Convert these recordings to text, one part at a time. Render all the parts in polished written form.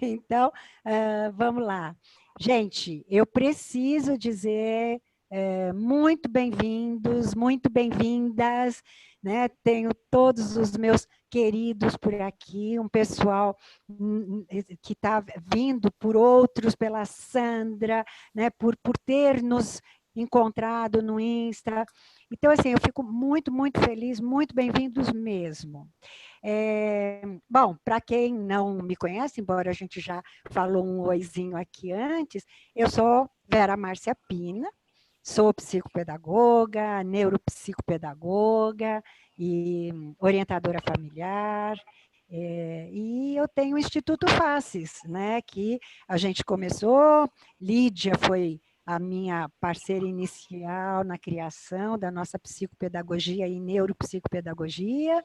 Então, vamos lá. Gente, eu preciso dizer muito bem-vindos, muito bem-vindas, né? Tenho todos os meus queridos por aqui, um pessoal que está vindo por outros, pela Sandra, né? Por ter nos encontrado no Insta. Então, assim, eu fico muito, muito feliz, muito bem-vindos mesmo. Bom, para quem não me conhece, embora a gente já falou um oizinho aqui antes, eu sou Vera Márcia Pina, sou psicopedagoga, neuropsicopedagoga e orientadora familiar. E eu tenho o Instituto Faces, né, que a gente começou, Lídia foi a minha parceira inicial na criação da nossa psicopedagogia e neuropsicopedagogia.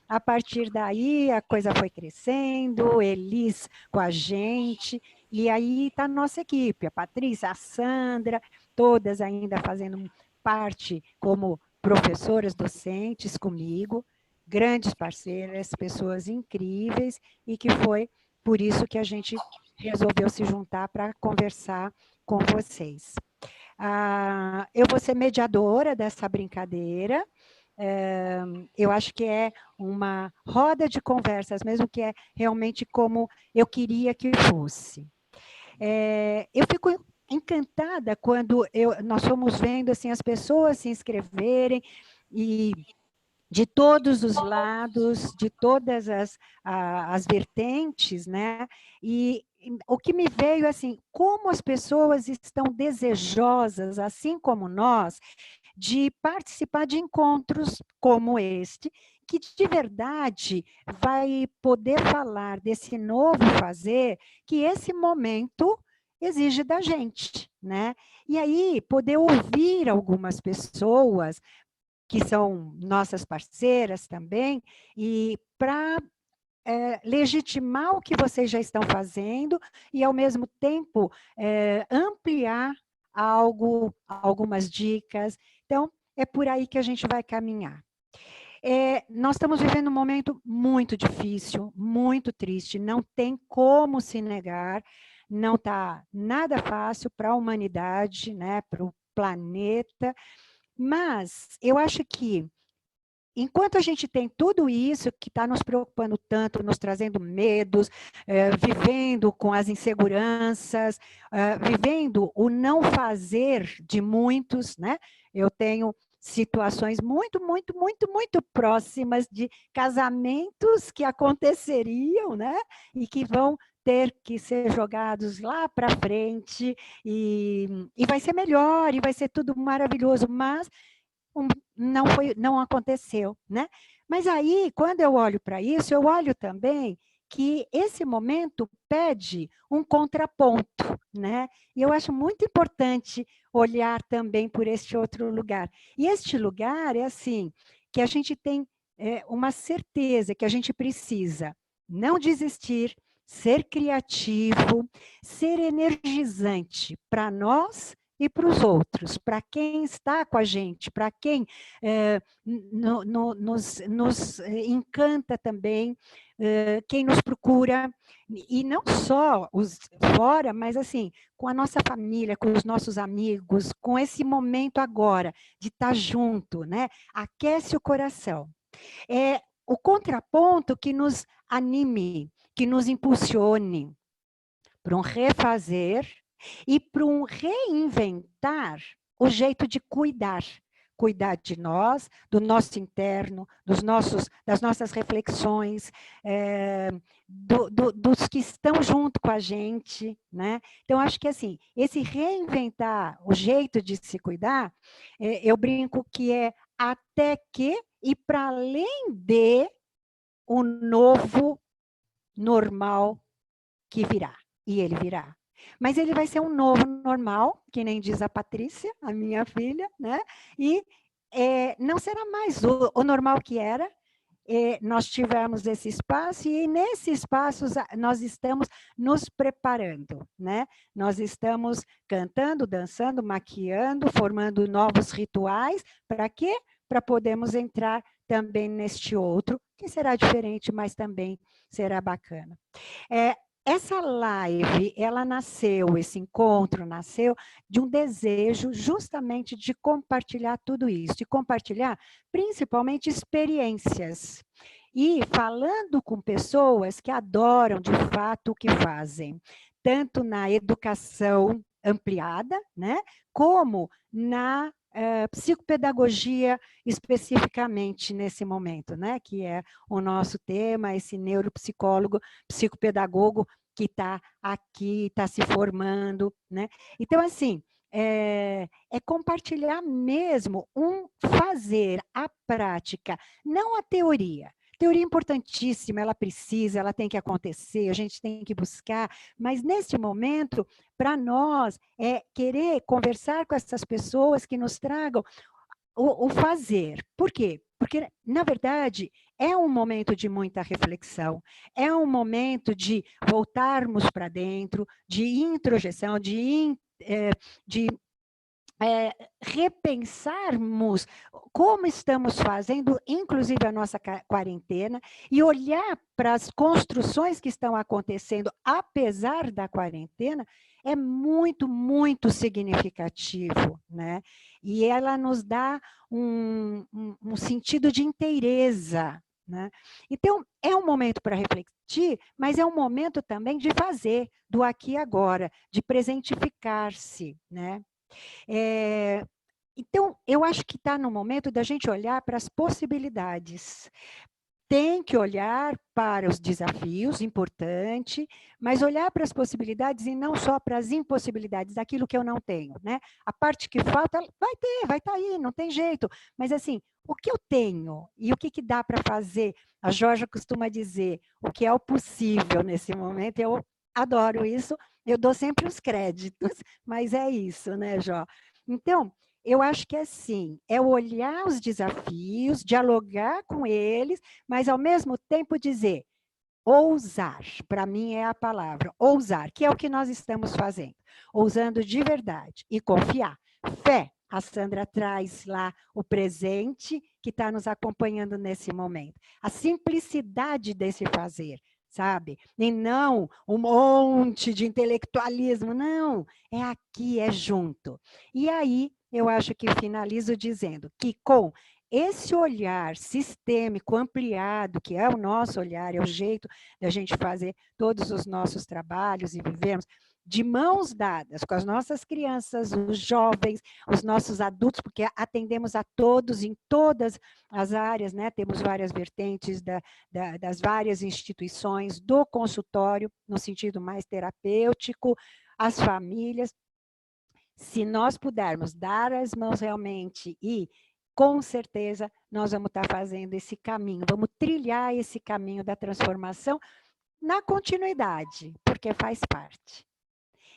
A partir daí, a coisa foi crescendo, Elis com a gente, e aí está a nossa equipe, a Patrícia, a Sandra, todas ainda fazendo parte como professoras docentes comigo, grandes parceiras, pessoas incríveis, e que foi por isso que a gente resolveu se juntar para conversar com vocês. Eu vou ser mediadora dessa brincadeira. Eu acho que é uma roda de conversas, mesmo que é realmente como eu queria que fosse. Eu fico encantada quando nós fomos vendo assim, as pessoas se inscreverem e de todos os lados, de todas as vertentes, né? E o que me veio assim, como as pessoas estão desejosas, assim como nós, de participar de encontros como este, que de verdade vai poder falar desse novo fazer que esse momento exige da gente, né? E aí poder ouvir algumas pessoas que são nossas parceiras também, e para legitimar o que vocês já estão fazendo e, ao mesmo tempo, ampliar algumas dicas. Então, é por aí que a gente vai caminhar. Nós estamos vivendo um momento muito difícil, muito triste, não tem como se negar, não está nada fácil para a humanidade, né, para o planeta, mas eu acho que enquanto a gente tem tudo isso que está nos preocupando tanto, nos trazendo medos, vivendo com as inseguranças, vivendo o não fazer de muitos, né? Eu tenho situações muito, muito, muito, muito próximas de casamentos que aconteceriam, né? E que vão ter que ser jogados lá para frente, e vai ser melhor, e vai ser tudo maravilhoso, mas não aconteceu, né? Mas aí, quando eu olho para isso, eu olho também que esse momento pede um contraponto, né? E eu acho muito importante olhar também por este outro lugar. E este lugar é assim, que a gente tem uma certeza que a gente precisa não desistir, ser criativo, ser energizante para nós e para os outros, para quem está com a gente, para quem nos encanta também, quem nos procura, e não só os fora, mas assim, com a nossa família, com os nossos amigos, com esse momento agora, de estar junto, né? Aquece o coração. É o contraponto que nos anime, que nos impulsione para um refazer e para um reinventar o jeito de cuidar. Cuidar de nós, do nosso interno, das nossas reflexões, dos que estão junto com a gente, né? Então, acho que assim, esse reinventar o jeito de se cuidar, eu brinco que é até que e para além de o novo normal que virá, e ele virá. Mas ele vai ser um novo normal, que nem diz a Patrícia, a minha filha, né? E não será mais o normal que era. Nós tivemos esse espaço e nesse espaço nós estamos nos preparando, né? Nós estamos cantando, dançando, maquiando, formando novos rituais. Para quê? Para podermos entrar também neste outro, que será diferente, mas também será bacana. essa live, ela nasceu, esse encontro nasceu de um desejo justamente de compartilhar tudo isso, de compartilhar principalmente experiências. E falando com pessoas que adoram de fato o que fazem, tanto na educação ampliada, né, como na psicopedagogia especificamente nesse momento, né, que é o nosso tema, esse neuropsicólogo, psicopedagogo que está aqui, está se formando, né? Então, assim, é compartilhar mesmo um fazer, a prática, não a teoria. Teoria é importantíssima, ela precisa, ela tem que acontecer, a gente tem que buscar, mas neste momento, para nós, é querer conversar com essas pessoas que nos tragam o fazer. Por quê? Porque, na verdade, é um momento de muita reflexão, é um momento de voltarmos para dentro, de introjeção, de repensarmos como estamos fazendo, inclusive a nossa quarentena, e olhar para as construções que estão acontecendo, apesar da quarentena, é muito, muito significativo, né? E ela nos dá um sentido de inteireza, né? Então, é um momento para refletir, mas é um momento também de fazer, do aqui e agora, de presentificar-se, né? Então, eu acho que está no momento da gente olhar para as possibilidades. Tem que olhar para os desafios, importante, mas olhar para as possibilidades e não só para as impossibilidades, daquilo que eu não tenho, né? A parte que falta, vai ter, vai estar aí, não tem jeito. Mas, assim, o que eu tenho e o que dá para fazer? A Jorge costuma dizer, o que é o possível nesse momento, eu adoro isso, eu dou sempre os créditos, mas é isso, né, Jó? Então, eu acho que é assim, é olhar os desafios, dialogar com eles, mas ao mesmo tempo dizer, ousar, para mim é a palavra, ousar, que é o que nós estamos fazendo, ousando de verdade e confiar. Fé, a Sandra traz lá o presente que está nos acompanhando nesse momento. A simplicidade desse fazer, sabe? E não um monte de intelectualismo, não, é aqui, é junto. E aí, eu acho que finalizo dizendo que com esse olhar sistêmico, ampliado, que é o nosso olhar, é o jeito da gente fazer todos os nossos trabalhos e vivermos de mãos dadas com as nossas crianças, os jovens, os nossos adultos, porque atendemos a todos em todas as áreas, né? Temos várias vertentes das várias instituições, do consultório, no sentido mais terapêutico, as famílias. Se nós pudermos dar as mãos realmente e com certeza nós vamos estar fazendo esse caminho, vamos trilhar esse caminho da transformação na continuidade, porque faz parte.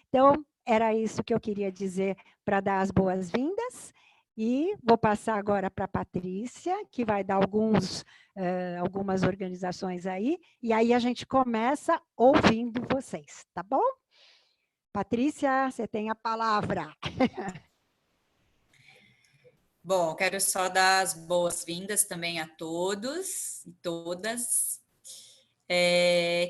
Então, era isso que eu queria dizer para dar as boas-vindas. E vou passar agora para a Patrícia, que vai dar algumas organizações aí, e aí a gente começa ouvindo vocês, tá bom? Patrícia, você tem a palavra. Bom, quero só dar as boas-vindas também a todos e todas.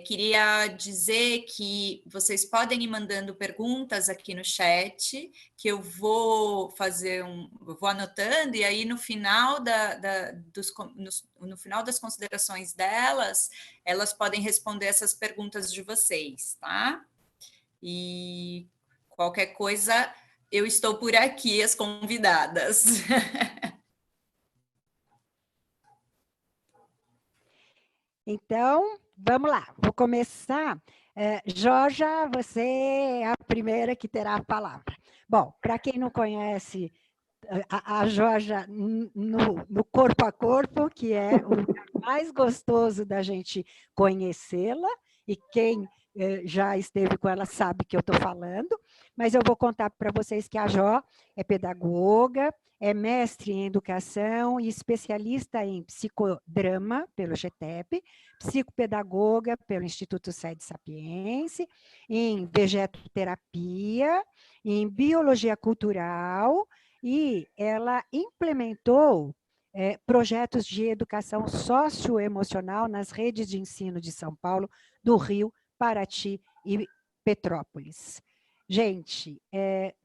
Queria dizer que vocês podem ir mandando perguntas aqui no chat, que eu vou vou anotando, e aí no final no final das considerações delas, elas podem responder essas perguntas de vocês, tá? E qualquer coisa, eu estou por aqui, as convidadas. Então, vamos lá, vou começar. Jorja, você é a primeira que terá a palavra. Bom, para quem não conhece a Jorja no corpo a corpo, que é o mais gostoso da gente conhecê-la, e quem já esteve com ela sabe que eu estou falando, mas eu vou contar para vocês que a Jó é pedagoga, é mestre em educação e especialista em psicodrama pelo GTEP, psicopedagoga pelo Instituto Sede Sapiense, em vegetoterapia, em biologia cultural, e ela implementou projetos de educação socioemocional nas redes de ensino de São Paulo, do Rio, Paraty e Petrópolis. Gente,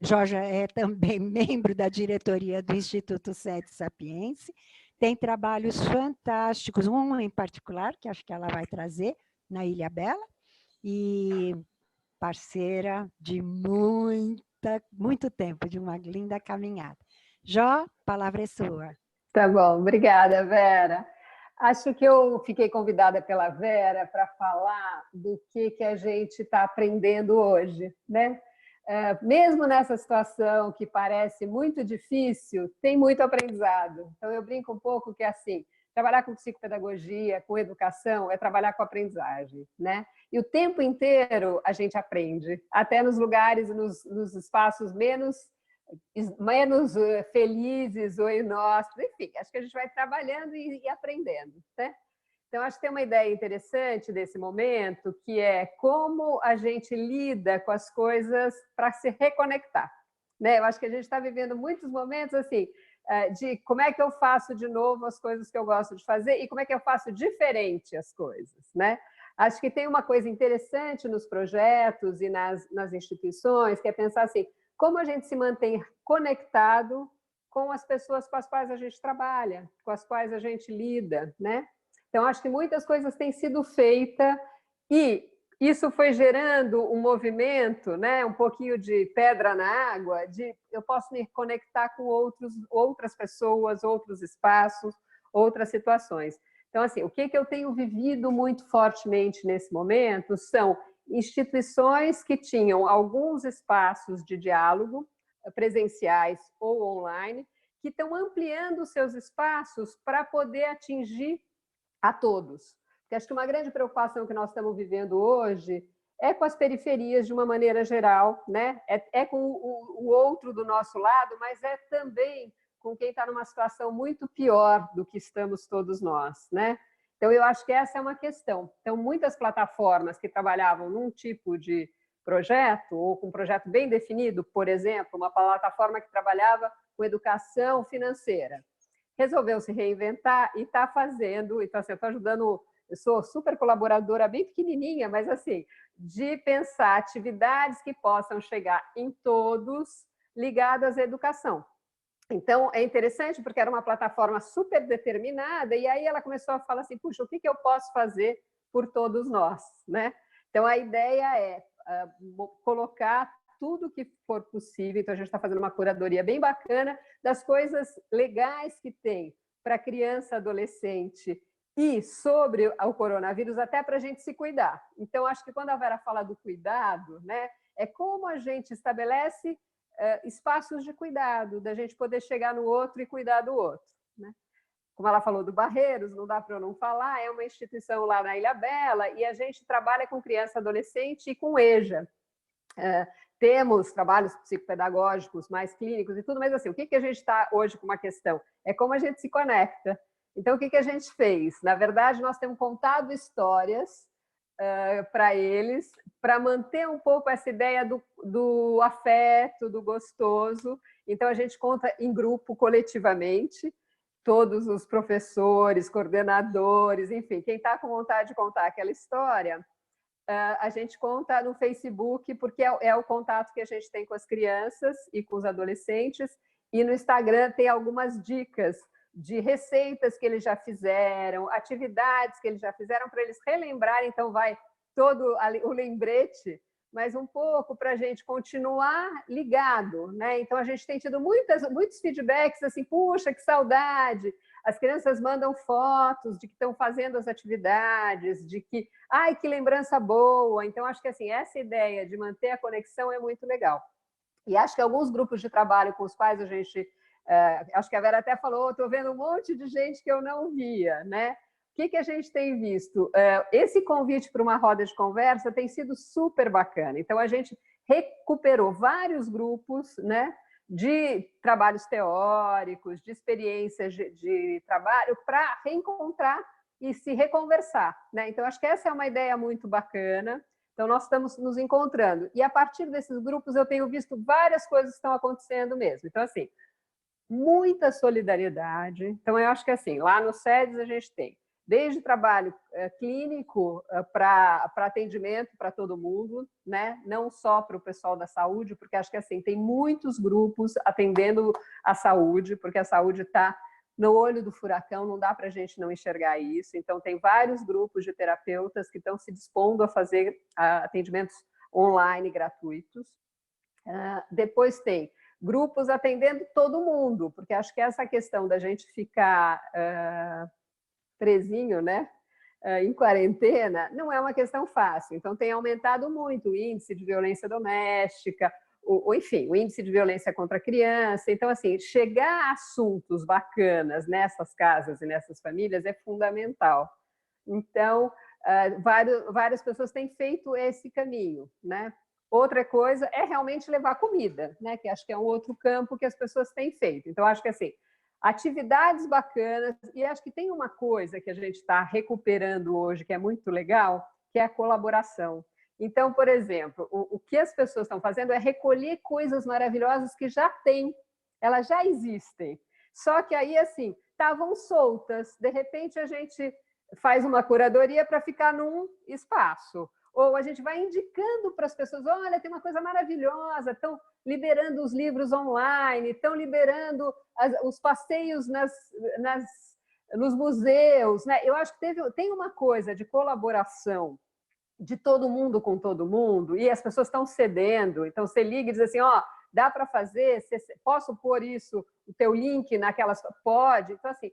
Jorge é também membro da diretoria do Instituto Sete Sapiense, tem trabalhos fantásticos, um em particular, que acho que ela vai trazer, na Ilha Bela, e parceira de muito tempo, de uma linda caminhada. Jó, a palavra é sua. Tá bom, obrigada, Vera. Acho que eu fiquei convidada pela Vera para falar do que a gente está aprendendo hoje, né? Mesmo nessa situação que parece muito difícil, tem muito aprendizado. Então, eu brinco um pouco que, assim, trabalhar com psicopedagogia, com educação, é trabalhar com aprendizagem, né? E o tempo inteiro a gente aprende, até nos lugares, nos espaços menos felizes ou inóspitos, enfim, acho que a gente vai trabalhando e aprendendo, né? Então, acho que tem uma ideia interessante desse momento, que é como a gente lida com as coisas para se reconectar, né? Eu acho que a gente está vivendo muitos momentos assim, de como é que eu faço de novo as coisas que eu gosto de fazer e como é que eu faço diferente as coisas, né? Acho que tem uma coisa interessante nos projetos e nas instituições, que é pensar assim, como a gente se mantém conectado com as pessoas com as quais a gente trabalha, com as quais a gente lida, né? Então, acho que muitas coisas têm sido feitas e isso foi gerando um movimento, né? Um pouquinho de pedra na água, de eu posso me conectar com outras pessoas, outros espaços, outras situações. Então, assim, o que eu tenho vivido muito fortemente nesse momento são instituições que tinham alguns espaços de diálogo, presenciais ou online, que estão ampliando seus espaços para poder atingir a todos. Porque acho que uma grande preocupação que nós estamos vivendo hoje é com as periferias de uma maneira geral, né? É com o outro do nosso lado, mas é também com quem está numa situação muito pior do que estamos todos nós, né? Então, eu acho que essa é uma questão. Então, muitas plataformas que trabalhavam num tipo de projeto, ou com um projeto bem definido, por exemplo, uma plataforma que trabalhava com educação financeira, resolveu se reinventar e está fazendo, então, assim, eu estou ajudando, eu sou super colaboradora, bem pequenininha, mas, assim, de pensar atividades que possam chegar em todos ligadas à educação. Então, é interessante porque era uma plataforma super determinada e aí ela começou a falar assim, puxa, o que eu posso fazer por todos nós, né? Então, a ideia é colocar tudo que for possível, então a gente está fazendo uma curadoria bem bacana das coisas legais que tem para criança, adolescente e sobre o coronavírus, até para a gente se cuidar. Então, acho que quando a Vera fala do cuidado, né, é como a gente estabelece espaços de cuidado, da gente poder chegar no outro e cuidar do outro, né? Como ela falou do Barreiros, não dá para eu não falar, é uma instituição lá na Ilha Bela e a gente trabalha com criança, adolescente e com EJA. Temos trabalhos psicopedagógicos mais clínicos e tudo, mas assim, o que a gente está hoje com uma questão? É como a gente se conecta. Então, o que a gente fez? Na verdade, nós temos contado histórias para eles, para manter um pouco essa ideia do afeto, do gostoso. Então, a gente conta em grupo, coletivamente, todos os professores, coordenadores, enfim, quem está com vontade de contar aquela história, a gente conta no Facebook, porque é o contato que a gente tem com as crianças e com os adolescentes, e no Instagram tem algumas dicas de receitas que eles já fizeram, atividades que eles já fizeram para eles relembrarem, então vai todo o lembrete, mas um pouco para a gente continuar ligado, né? Então a gente tem tido muitos feedbacks assim, puxa, que saudade! As crianças mandam fotos de que estão fazendo as atividades, de que, ai, que lembrança boa! Então acho que assim, essa ideia de manter a conexão é muito legal. E acho que alguns grupos de trabalho com os quais a gente acho que a Vera até falou, estou vendo um monte de gente que eu não via, né? O que a gente tem visto? Esse convite para uma roda de conversa tem sido super bacana. Então, a gente recuperou vários grupos, né, de trabalhos teóricos, de experiências de trabalho, para reencontrar e se reconversar, né? Então, acho que essa é uma ideia muito bacana. Então, nós estamos nos encontrando. E, a partir desses grupos, eu tenho visto várias coisas que estão acontecendo mesmo. Então, assim, muita solidariedade. Então, eu acho que assim, lá no SEDES a gente tem desde trabalho clínico para atendimento para todo mundo, né? Não só para o pessoal da saúde, porque acho que assim, tem muitos grupos atendendo a saúde, porque a saúde está no olho do furacão, não dá para a gente não enxergar isso. Então, tem vários grupos de terapeutas que estão se dispondo a fazer atendimentos online gratuitos. Depois tem grupos atendendo todo mundo, porque acho que essa questão da gente ficar presinho, né, em quarentena, não é uma questão fácil. Então, tem aumentado muito o índice de violência doméstica, enfim, o índice de violência contra a criança. Então, assim, chegar a assuntos bacanas nessas casas e nessas famílias é fundamental. Então, várias pessoas têm feito esse caminho, né? Outra coisa é realmente levar comida, né? Que acho que é um outro campo que as pessoas têm feito. Então, acho que assim, atividades bacanas, e acho que tem uma coisa que a gente está recuperando hoje, que é muito legal, que é a colaboração. Então, por exemplo, o que as pessoas estão fazendo é recolher coisas maravilhosas que já têm, elas já existem. Só que aí, assim, estavam soltas. De repente, a gente faz uma curadoria para ficar num espaço. Ou a gente vai indicando para as pessoas, olha, tem uma coisa maravilhosa, estão liberando os livros online, estão liberando os passeios nos museus. Né? Eu acho que tem uma coisa de colaboração de todo mundo com todo mundo, e as pessoas estão cedendo. Então, você liga e diz assim, ó, dá para fazer? Posso pôr isso, o teu link naquelas... Pode. Então, assim,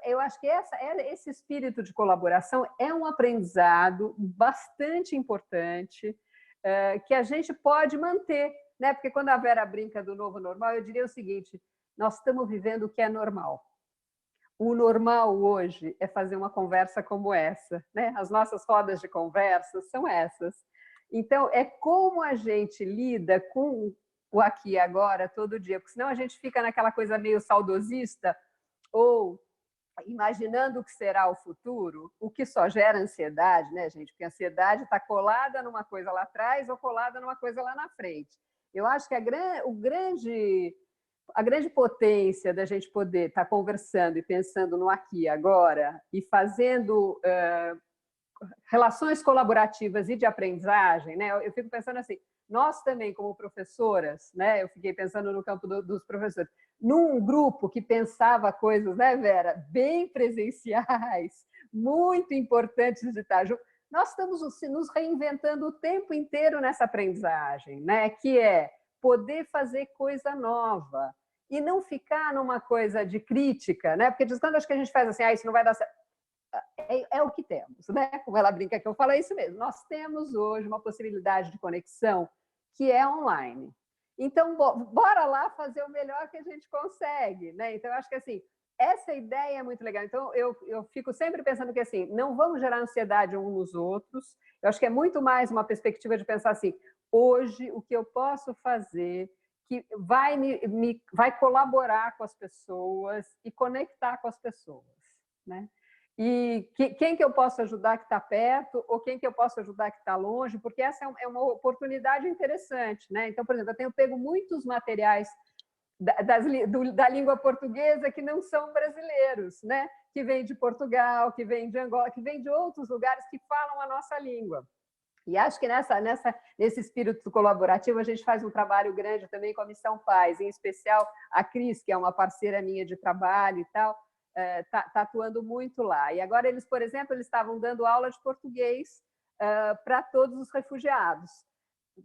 eu acho que esse espírito de colaboração é um aprendizado bastante importante que a gente pode manter, né? Porque quando a Vera brinca do novo normal, eu diria o seguinte, nós estamos vivendo o que é normal. O normal hoje é fazer uma conversa como essa, né? As nossas rodas de conversa são essas. Então, é como a gente lida com o aqui e agora todo dia, porque senão a gente fica naquela coisa meio saudosista ou imaginando o que será o futuro, o que só gera ansiedade, né, gente? Porque a ansiedade está colada numa coisa lá atrás ou colada numa coisa lá na frente. Eu acho que a grande potência da gente poder estar conversando e pensando no aqui e agora e fazendo relações colaborativas e de aprendizagem, né? Eu fico pensando assim, nós também como professoras, né? Eu fiquei pensando no campo dos professores, num grupo que pensava coisas, né, Vera, bem presenciais, muito importantes de estar junto. Nós estamos nos reinventando o tempo inteiro nessa aprendizagem, né? Que é poder fazer coisa nova e não ficar numa coisa de crítica, né? Porque quando acho que a gente faz assim, isso não vai dar certo. É o que temos, né? Como ela brinca que eu falo, é isso mesmo. Nós temos hoje uma possibilidade de conexão que é online. Então, bora lá fazer o melhor que a gente consegue, né? Então, eu acho que assim, essa ideia é muito legal. Então, eu fico sempre pensando que assim, não vamos gerar ansiedade uns nos outros. Eu acho que é muito mais uma perspectiva de pensar assim, hoje o que eu posso fazer que vai colaborar com as pessoas e conectar com as pessoas, né? E quem que eu posso ajudar que está perto ou quem que eu posso ajudar que está longe, porque essa é uma oportunidade interessante, né? Então, por exemplo, eu tenho pego muitos materiais da língua portuguesa que não são brasileiros, né? Que vêm de Portugal, que vêm de Angola, que vêm de outros lugares que falam a nossa língua. E acho que nesse espírito colaborativo a gente faz um trabalho grande também com a Missão Paz, em especial a Cris, que é uma parceira minha de trabalho e tal, está atuando muito lá. E agora eles, por exemplo, eles estavam dando aula de português para todos os refugiados.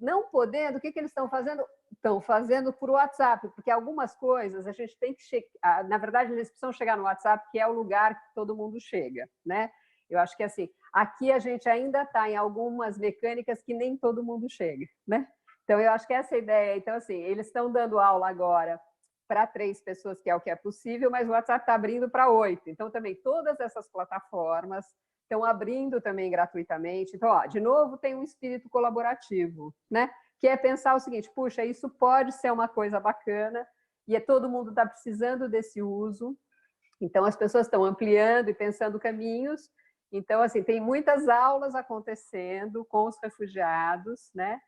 Não podendo, o que eles estão fazendo? Estão fazendo por WhatsApp, porque algumas coisas a gente tem que chegar. Na verdade, eles precisam chegar no WhatsApp, que é o lugar que todo mundo chega, né? Eu acho que assim, aqui a gente ainda está em algumas mecânicas que nem todo mundo chega, né? Então, eu acho que essa é a ideia. Então, assim, eles estão dando aula agora para 3 pessoas, que é o que é possível, mas o WhatsApp está abrindo para 8. Então, também todas essas plataformas estão abrindo também gratuitamente. Então, de novo, tem um espírito colaborativo, né? Que é pensar o seguinte, puxa, isso pode ser uma coisa bacana e todo mundo está precisando desse uso. Então, as pessoas estão ampliando e pensando caminhos. Então, assim, tem muitas aulas acontecendo com os refugiados, né?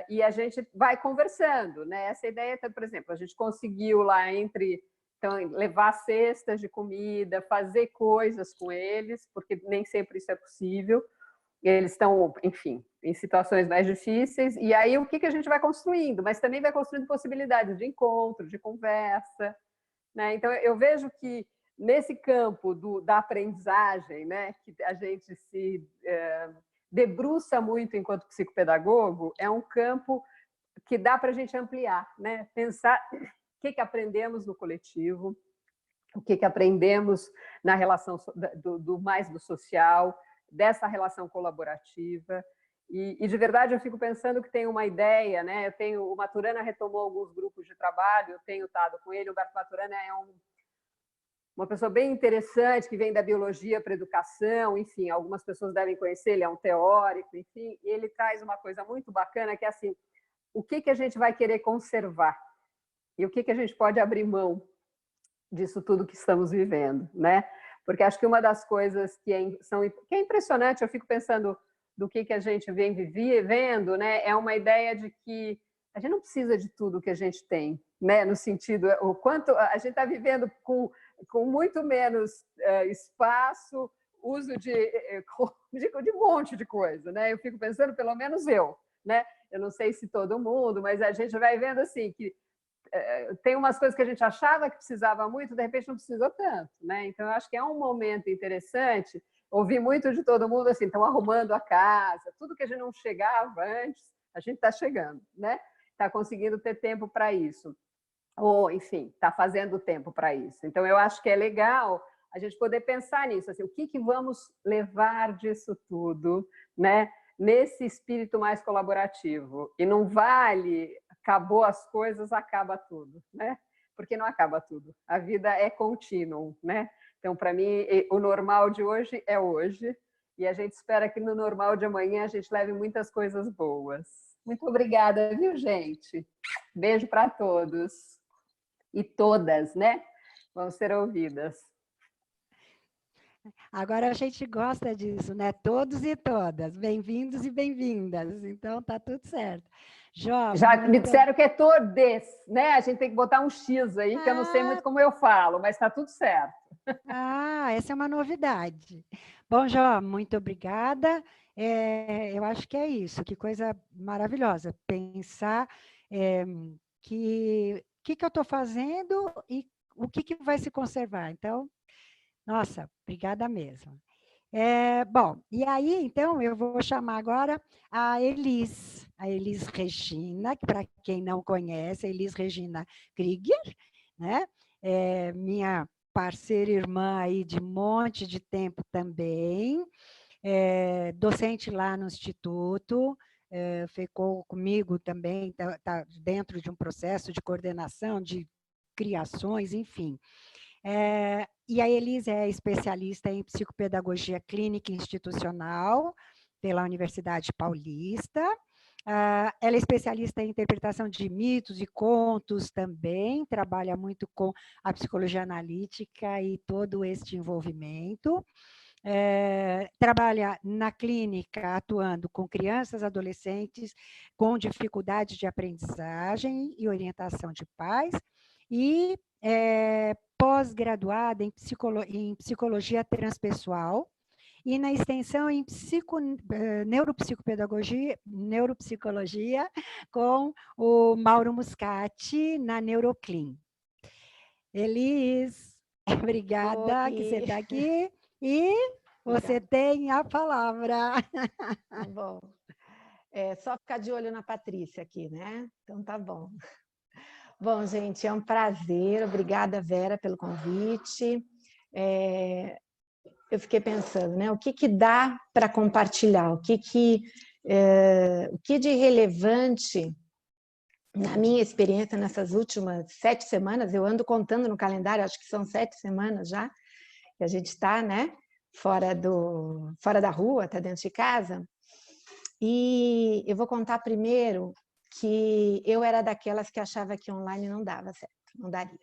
E a gente vai conversando, né? Essa ideia, por exemplo, a gente conseguiu lá entre Então, levar cestas de comida, fazer coisas com eles, porque nem sempre isso é possível. Eles estão, enfim, em situações mais difíceis. E aí, o que a gente vai construindo? Mas também vai construindo possibilidades de encontro, de conversa, né? Então, eu vejo que nesse campo da aprendizagem, né, que a gente se debruça muito enquanto psicopedagogo, é um campo que dá para a gente ampliar, né? Pensar o que aprendemos no coletivo, o que aprendemos na relação mais do social, dessa relação colaborativa. E de verdade eu fico pensando que tem uma ideia, né? O Maturana retomou alguns grupos de trabalho, eu tenho estado com ele. O Humberto Maturana é uma pessoa bem interessante, que vem da biologia para a educação, enfim, algumas pessoas devem conhecer, ele é um teórico, enfim, e ele traz uma coisa muito bacana, que é assim, o que a gente vai querer conservar e o que a gente pode abrir mão disso tudo que estamos vivendo, né? Porque acho que uma das coisas que é impressionante, eu fico pensando do que a gente vem vivendo, né? É uma ideia de que a gente não precisa de tudo que a gente tem, né? No sentido, o quanto a gente está vivendo com muito menos espaço, uso de um monte de coisa, né? Eu fico pensando, pelo menos eu, né? Eu não sei se todo mundo, mas a gente vai vendo assim que tem umas coisas que a gente achava que precisava muito, de repente não precisou tanto, né? Então, eu acho que é um momento interessante. Ouvi muito de todo mundo assim, estão arrumando a casa, tudo que a gente não chegava antes, a gente está chegando, né? Está conseguindo ter tempo para isso. Ou, enfim, está fazendo tempo para isso. Então, eu acho que é legal a gente poder pensar nisso, assim, o que vamos levar disso tudo, né? Nesse espírito mais colaborativo. E não vale, acabou as coisas, acaba tudo, né? Porque não acaba tudo. A vida é contínuo, né? Então, para mim, o normal de hoje é hoje, e a gente espera que no normal de amanhã a gente leve muitas coisas boas. Muito obrigada, viu, gente? Beijo para todos. E todas, né? Vão ser ouvidas. Agora a gente gosta disso, né? Todos e todas, bem-vindos e bem-vindas. Então tá tudo certo. Jó, já me disseram que é todes, né? A gente tem que botar um X aí, que eu não sei muito como eu falo, mas está tudo certo. Essa é uma novidade. Bom, Jó, muito obrigada. Eu acho que é isso, que coisa maravilhosa. Pensar que eu estou fazendo e o que vai se conservar. Então, nossa, obrigada mesmo. Bom, e aí, então, eu vou chamar agora a Elis Regina, que para quem não conhece, a Elis Regina Krieger, né? Minha parceira irmã aí de um monte de tempo também, docente lá no Instituto, ficou comigo também, tá dentro de um processo de coordenação, de criações, enfim. E a Elis é especialista em psicopedagogia clínica institucional pela Universidade Paulista. Ela é especialista em interpretação de mitos e contos também, trabalha muito com a psicologia analítica e todo este envolvimento. Trabalha na clínica atuando com crianças, adolescentes com dificuldade de aprendizagem e orientação de pais, e pós-graduada em psicologia transpessoal e na extensão em neuropsicologia com o Mauro Muscati na Neuroclin. Elis, obrigada que você está aqui e você tem a palavra. Tá bom. Só ficar de olho na Patrícia aqui, né? Então tá bom. Bom, gente, é um prazer. Obrigada, Vera, pelo convite. Eu fiquei pensando, né? O que dá para compartilhar? O que de relevante na minha experiência nessas últimas 7 semanas? Eu ando contando no calendário, acho que são 7 semanas já que a gente está, né? Fora da rua, está dentro de casa. E eu vou contar primeiro que eu era daquelas que achava que online não dava certo, não daria.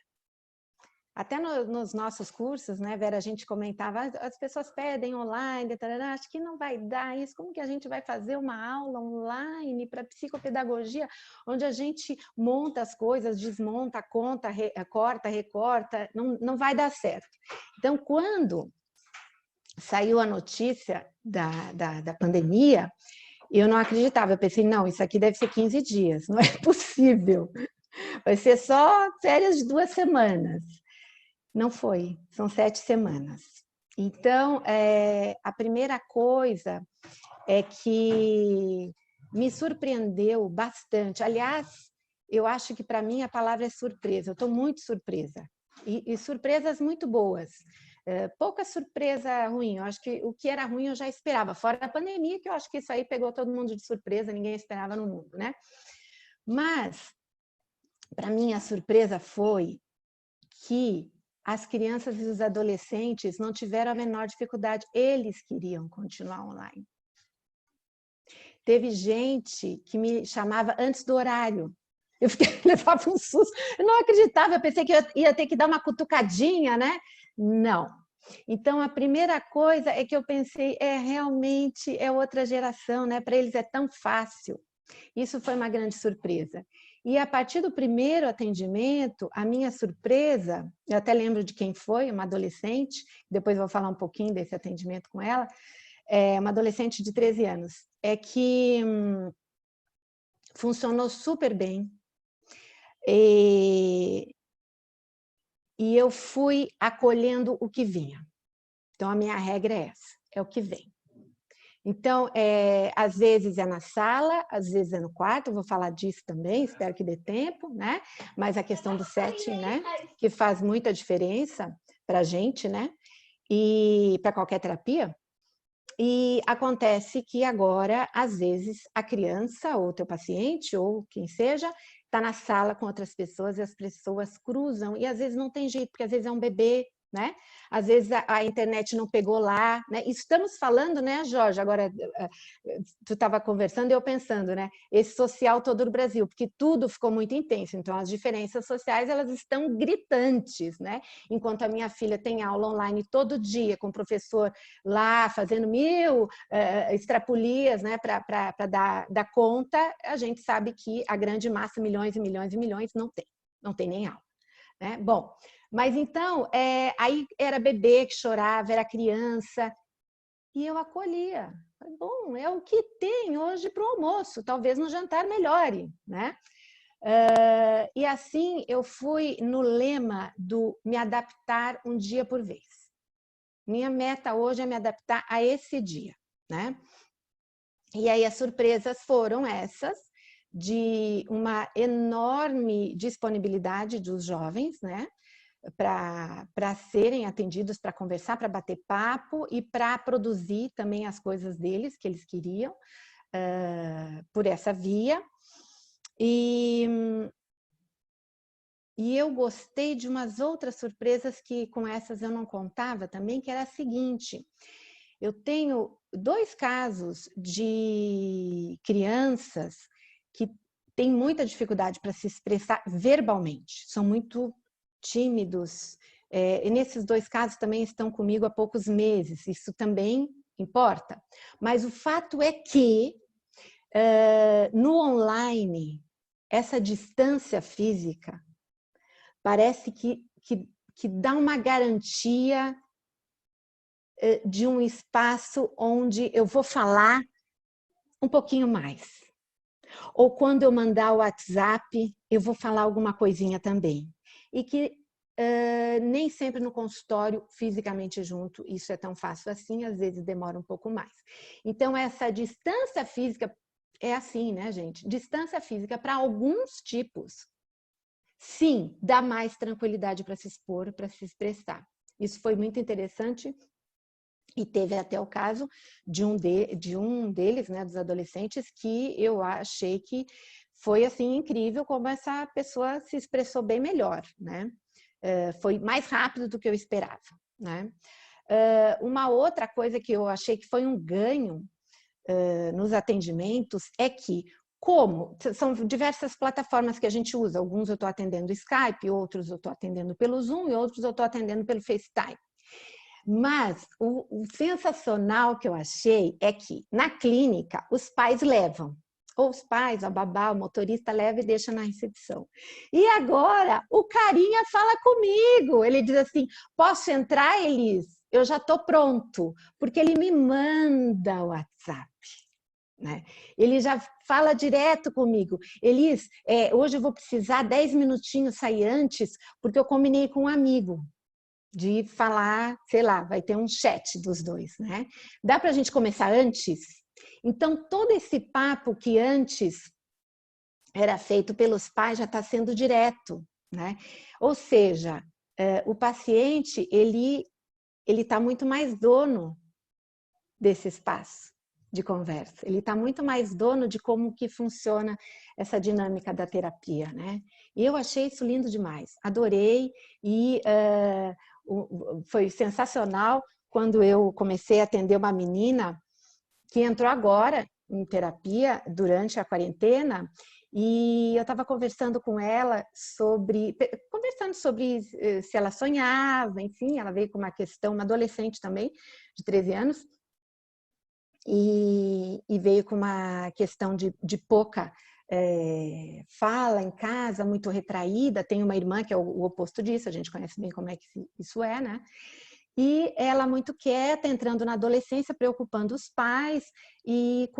até nos nossos cursos, né, Vera, a gente comentava, as pessoas pedem online, acho que não vai dar isso, como que a gente vai fazer uma aula online para psicopedagogia, onde a gente monta as coisas, desmonta, conta, corta, recorta, não vai dar certo. Então, quando saiu a notícia da pandemia, eu não acreditava, eu pensei, não, isso aqui deve ser 15 dias, não é possível, vai ser só férias de 2 semanas. Não foi, são 7 semanas. Então, a primeira coisa é que me surpreendeu bastante. Aliás, eu acho que para mim a palavra é surpresa, eu estou muito surpresa. E surpresas muito boas. Pouca surpresa ruim, eu acho que o que era ruim eu já esperava, fora a pandemia, que eu acho que isso aí pegou todo mundo de surpresa, ninguém esperava no mundo, né? Mas, para mim, a surpresa foi que as crianças e os adolescentes não tiveram a menor dificuldade, eles queriam continuar online. Teve gente que me chamava antes do horário, eu levava um susto, eu não acreditava, eu pensei que eu ia ter que dar uma cutucadinha, né? Não. Então, a primeira coisa é que eu pensei, realmente é outra geração, né? Para eles é tão fácil. Isso foi uma grande surpresa. E a partir do primeiro atendimento, a minha surpresa, eu até lembro de quem foi, uma adolescente, depois vou falar um pouquinho desse atendimento com ela, uma adolescente de 13 anos, é que funcionou super bem. E eu fui acolhendo o que vinha. Então, a minha regra é essa, é o que vem. Então, às vezes é na sala, às vezes é no quarto, eu vou falar disso também, espero que dê tempo, né? Mas a questão do setting, né? Que faz muita diferença para a gente, né? E para qualquer terapia. E acontece que agora, às vezes, a criança, ou o teu paciente, ou quem seja, está na sala com outras pessoas e as pessoas cruzam, e às vezes não tem jeito, porque às vezes é um bebê, né? Às vezes a internet não pegou lá, né? Estamos falando, né, Jorge? Agora, tu estava conversando e eu pensando, né? Esse social todo do Brasil, porque tudo ficou muito intenso, então as diferenças sociais, elas estão gritantes, né? Enquanto a minha filha tem aula online todo dia, com o professor lá, fazendo 1000 extrapolias, né, para dar conta, a gente sabe que a grande massa, milhões e milhões e milhões, não tem nem aula, né? Bom, mas então, aí era bebê que chorava, era criança, e eu acolhia. Bom, é o que tem hoje para o almoço, talvez no jantar melhore, né? E assim eu fui no lema do me adaptar um dia por vez. Minha meta hoje é me adaptar a esse dia, né? E aí as surpresas foram essas, de uma enorme disponibilidade dos jovens, né? Para serem atendidos, para conversar, para bater papo e para produzir também as coisas deles, que eles queriam, por essa via. E eu gostei de umas outras surpresas que com essas eu não contava também, que era a seguinte: eu tenho 2 casos de crianças que têm muita dificuldade para se expressar verbalmente, são muito tímidos, e nesses 2 casos também estão comigo há poucos meses, isso também importa. Mas o fato é que, no online, essa distância física parece que dá uma garantia de um espaço onde eu vou falar um pouquinho mais. Ou quando eu mandar o WhatsApp, eu vou falar alguma coisinha também. E que nem sempre no consultório, fisicamente junto, isso é tão fácil assim, às vezes demora um pouco mais. Então, essa distância física é assim, né, gente? Distância física para alguns tipos, sim, dá mais tranquilidade para se expor, para se expressar. Isso foi muito interessante. E teve até o caso de um deles, né, dos adolescentes, que eu achei que foi assim incrível como essa pessoa se expressou bem melhor, né? Foi mais rápido do que eu esperava, né? Uma outra coisa que eu achei que foi um ganho nos atendimentos é que Como? São diversas plataformas que a gente usa. Alguns eu estou atendendo Skype, outros eu estou atendendo pelo Zoom e outros eu estou atendendo pelo FaceTime. Mas o sensacional que eu achei é que na clínica os pais levam. Ou os pais, a babá, o motorista leva e deixa na recepção. E agora o carinha fala comigo. Ele diz assim, posso entrar, Elis? Eu já estou pronto. Porque ele me manda o WhatsApp. Né? Ele já fala direto comigo. Elis, hoje eu vou precisar 10 minutinhos sair antes, porque eu combinei com um amigo de falar, sei lá, vai ter um chat dos dois, né? Dá para a gente começar antes? Então, todo esse papo que antes era feito pelos pais já está sendo direto, né? Ou seja, o paciente, ele está muito mais dono desse espaço de conversa. Ele está muito mais dono de como que funciona essa dinâmica da terapia, né? E eu achei isso lindo demais, adorei e foi sensacional quando eu comecei a atender uma menina que entrou agora em terapia durante a quarentena e eu estava conversando com ela sobre se ela sonhava, enfim, ela veio com uma questão, uma adolescente também, de 13 anos, e veio com uma questão de pouca fala em casa, muito retraída. Tem uma irmã que é o oposto disso, a gente conhece bem como é que isso é, né? E ela muito quieta, entrando na adolescência, preocupando os pais e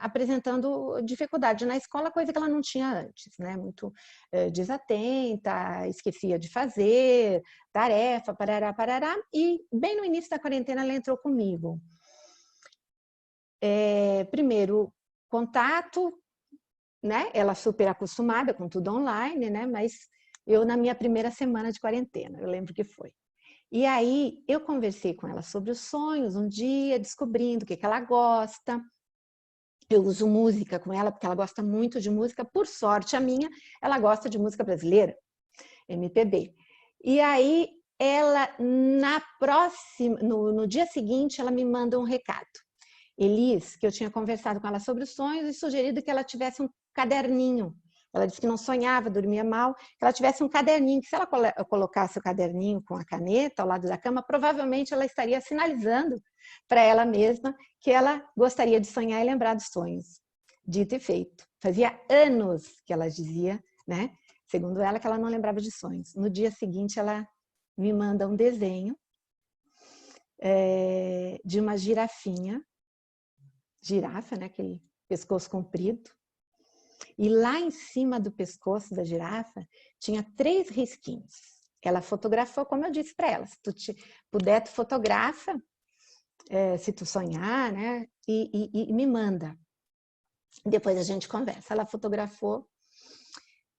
apresentando dificuldade na escola, coisa que ela não tinha antes, né? Muito desatenta, esquecia de fazer, tarefa, parará, parará. E bem no início da quarentena ela entrou comigo. Primeiro contato, né? Ela super acostumada com tudo online, né? Mas eu na minha primeira semana de quarentena, eu lembro que foi. E aí eu conversei com ela sobre os sonhos um dia, descobrindo o que ela gosta. Eu uso música com ela porque ela gosta muito de música. Por sorte a minha, ela gosta de música brasileira, MPB. E aí ela no dia seguinte ela me manda um recado. Elis, que eu tinha conversado com ela sobre os sonhos e sugerido que ela tivesse um caderninho. Ela disse que não sonhava, dormia mal, que ela tivesse um caderninho, que se ela colocasse o caderninho com a caneta ao lado da cama, provavelmente ela estaria sinalizando para ela mesma que ela gostaria de sonhar e lembrar dos sonhos. Dito e feito. Fazia anos que ela dizia, né? Segundo ela, que ela não lembrava de sonhos. No dia seguinte, ela me manda um desenho de uma girafinha, girafa, né? Aquele pescoço comprido. E lá em cima do pescoço da girafa tinha 3 risquinhos. Ela fotografou, como eu disse para ela, se tu puder, tu fotografa, se tu sonhar, né? E me manda. Depois a gente conversa. Ela fotografou,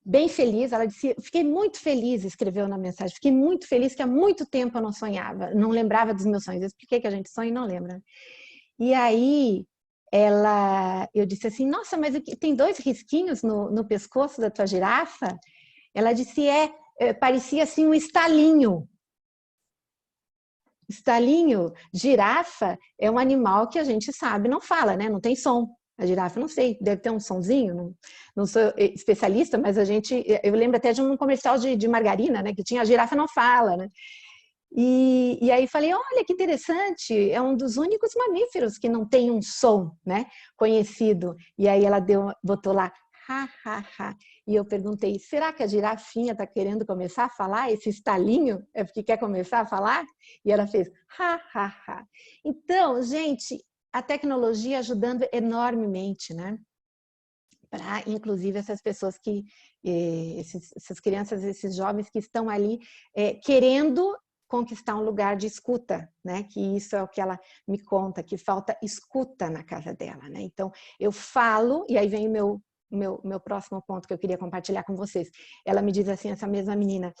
bem feliz. Ela disse, fiquei muito feliz, escreveu na mensagem, fiquei muito feliz que há muito tempo eu não sonhava, não lembrava dos meus sonhos. Eu expliquei que a gente sonha e não lembra. E aí eu disse assim, nossa, mas tem 2 risquinhos no pescoço da tua girafa? Ela disse, parecia assim um estalinho. Estalinho, girafa é um animal que a gente sabe, não fala, né? Não tem som. A girafa, não sei, deve ter um sonzinho, não sou especialista, mas eu lembro até de um comercial de margarina, né? Que tinha a girafa não fala, né? E aí falei, olha que interessante, é um dos únicos mamíferos que não tem um som, né, conhecido. E aí ela botou lá, ha, ha, ha. E eu perguntei, será que a girafinha está querendo começar a falar? Esse estalinho é porque quer começar a falar? E ela fez, ha, ha, ha. Então, gente, a tecnologia ajudando enormemente, né? Para, inclusive, essas pessoas essas crianças, esses jovens que estão ali querendo conquistar um lugar de escuta, né? Que isso é o que ela me conta, que falta escuta na casa dela, né? Então, eu falo, e aí vem o meu próximo ponto que eu queria compartilhar com vocês. Ela me diz assim, essa mesma menina,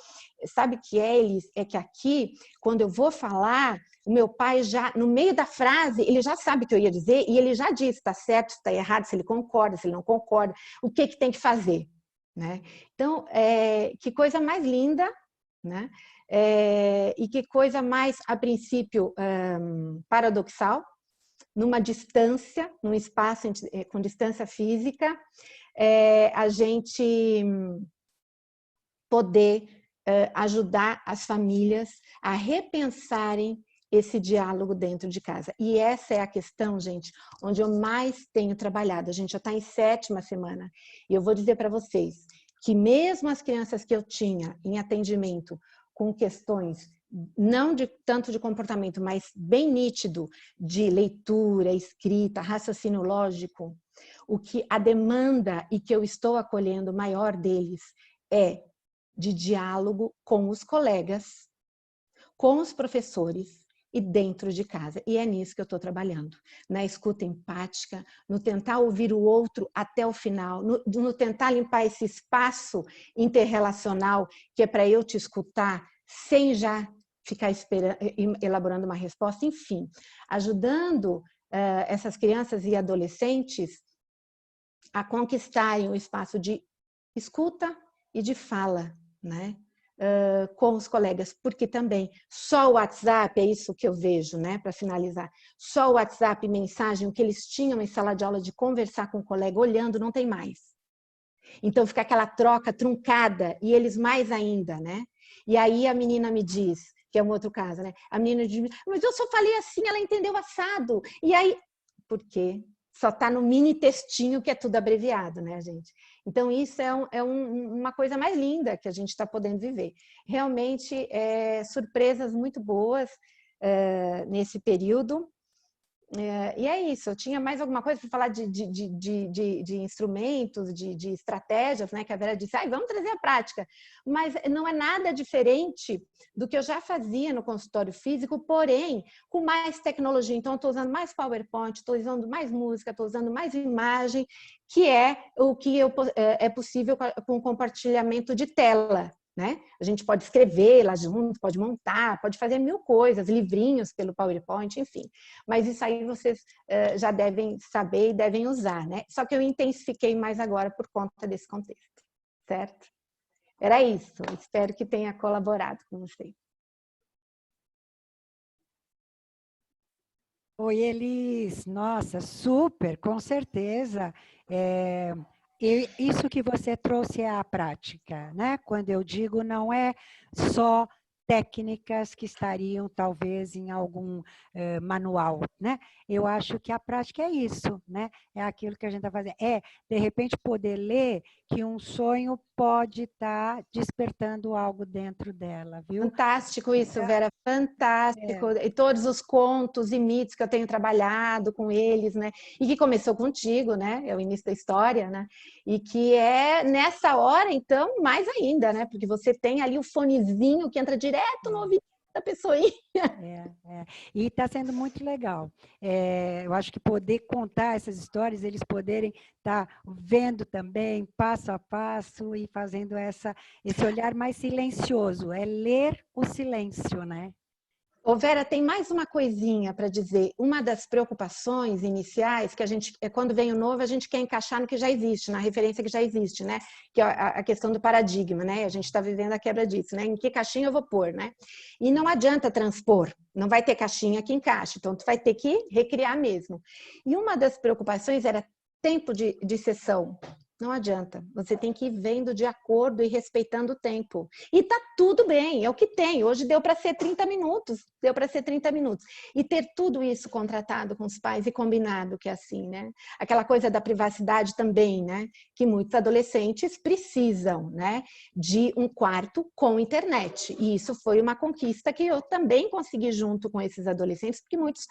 sabe que Elis, é que aqui, quando eu vou falar, o meu pai já, no meio da frase, ele já sabe o que eu ia dizer e ele já diz se está certo, se está errado, se ele concorda, se ele não concorda, o que tem que fazer, né? Então, que coisa mais linda, né? E que coisa mais, a princípio, paradoxal, numa distância, num espaço com distância física, a gente poder ajudar as famílias a repensarem esse diálogo dentro de casa. E essa é a questão, gente, onde eu mais tenho trabalhado. A gente já está em 7ª semana. E eu vou dizer para vocês que mesmo as crianças que eu tinha em atendimento com questões não tanto de comportamento, mas bem nítido de leitura, escrita, raciocínio lógico, o que a demanda e que eu estou acolhendo maior deles é de diálogo com os colegas, com os professores e dentro de casa. E é nisso que eu estou trabalhando, na escuta empática, no tentar ouvir o outro até o final, no tentar limpar esse espaço interrelacional que é para eu te escutar sem já ficar elaborando uma resposta, enfim, ajudando essas crianças e adolescentes a conquistarem o espaço de escuta e de fala, né? Com os colegas, porque também só o WhatsApp, é isso que eu vejo, né? Para finalizar, só o WhatsApp, mensagem, o que eles tinham em sala de aula de conversar com o colega olhando, não tem mais. Então fica aquela troca truncada, e eles mais ainda, né? E aí a menina me diz, que é um outro caso, né? A menina diz, mas eu só falei assim, ela entendeu assado. E aí, por quê? Só está no mini textinho que é tudo abreviado, né, gente? Então, isso é uma coisa mais linda que a gente está podendo viver. Realmente, surpresas muito boas nesse período. E é isso, eu tinha mais alguma coisa para falar de instrumentos, de estratégias, né? Que a Vera disse, vamos trazer a prática. Mas não é nada diferente do que eu já fazia no consultório físico, porém, com mais tecnologia. Então, eu estou usando mais PowerPoint, estou usando mais música, estou usando mais imagem, que é o que é possível com compartilhamento de tela. Né? A gente pode escrever lá junto, pode montar, pode fazer 1000 coisas, livrinhos pelo PowerPoint, enfim. Mas isso aí vocês já devem saber e devem usar, né? Só que eu intensifiquei mais agora por conta desse contexto, certo? Era isso, espero que tenha colaborado com vocês. Oi, Elis, nossa, super, com certeza. E isso que você trouxe é a prática, né? Quando eu digo, não é só técnicas que estariam talvez em algum manual, né? Eu acho que a prática é isso, né? É aquilo que a gente está fazendo. De repente, poder ler que um sonho pode estar despertando algo dentro dela, viu? Fantástico isso, Vera, fantástico. E todos os contos e mitos que eu tenho trabalhado com eles, né? E que começou contigo, né? É o início da história, né? E que é nessa hora, então, mais ainda, né? Porque você tem ali o fonezinho que entra direto no ouvido da pessoinha. E está sendo muito legal. Eu acho que poder contar essas histórias, eles poderem estar vendo também, passo a passo, e fazendo esse olhar mais silencioso. É ler o silêncio, né? Ô Vera, tem mais uma coisinha para dizer. Uma das preocupações iniciais, que a gente, quando vem o novo, a gente quer encaixar no que já existe, na referência que já existe, né? Que é a questão do paradigma, né? A gente está vivendo a quebra disso, né? Em que caixinha eu vou pôr, né? E não adianta transpor, não vai ter caixinha que encaixe, então tu vai ter que recriar mesmo. E uma das preocupações era tempo de sessão. Não adianta, você tem que ir vendo de acordo e respeitando o tempo. E tá tudo bem, é o que tem. Hoje deu para ser 30 minutos, deu para ser 30 minutos. E ter tudo isso contratado com os pais e combinado, que é assim, né? Aquela coisa da privacidade também, né? Que muitos adolescentes precisam, né? De um quarto com internet. E isso foi uma conquista que eu também consegui junto com esses adolescentes, porque muitos,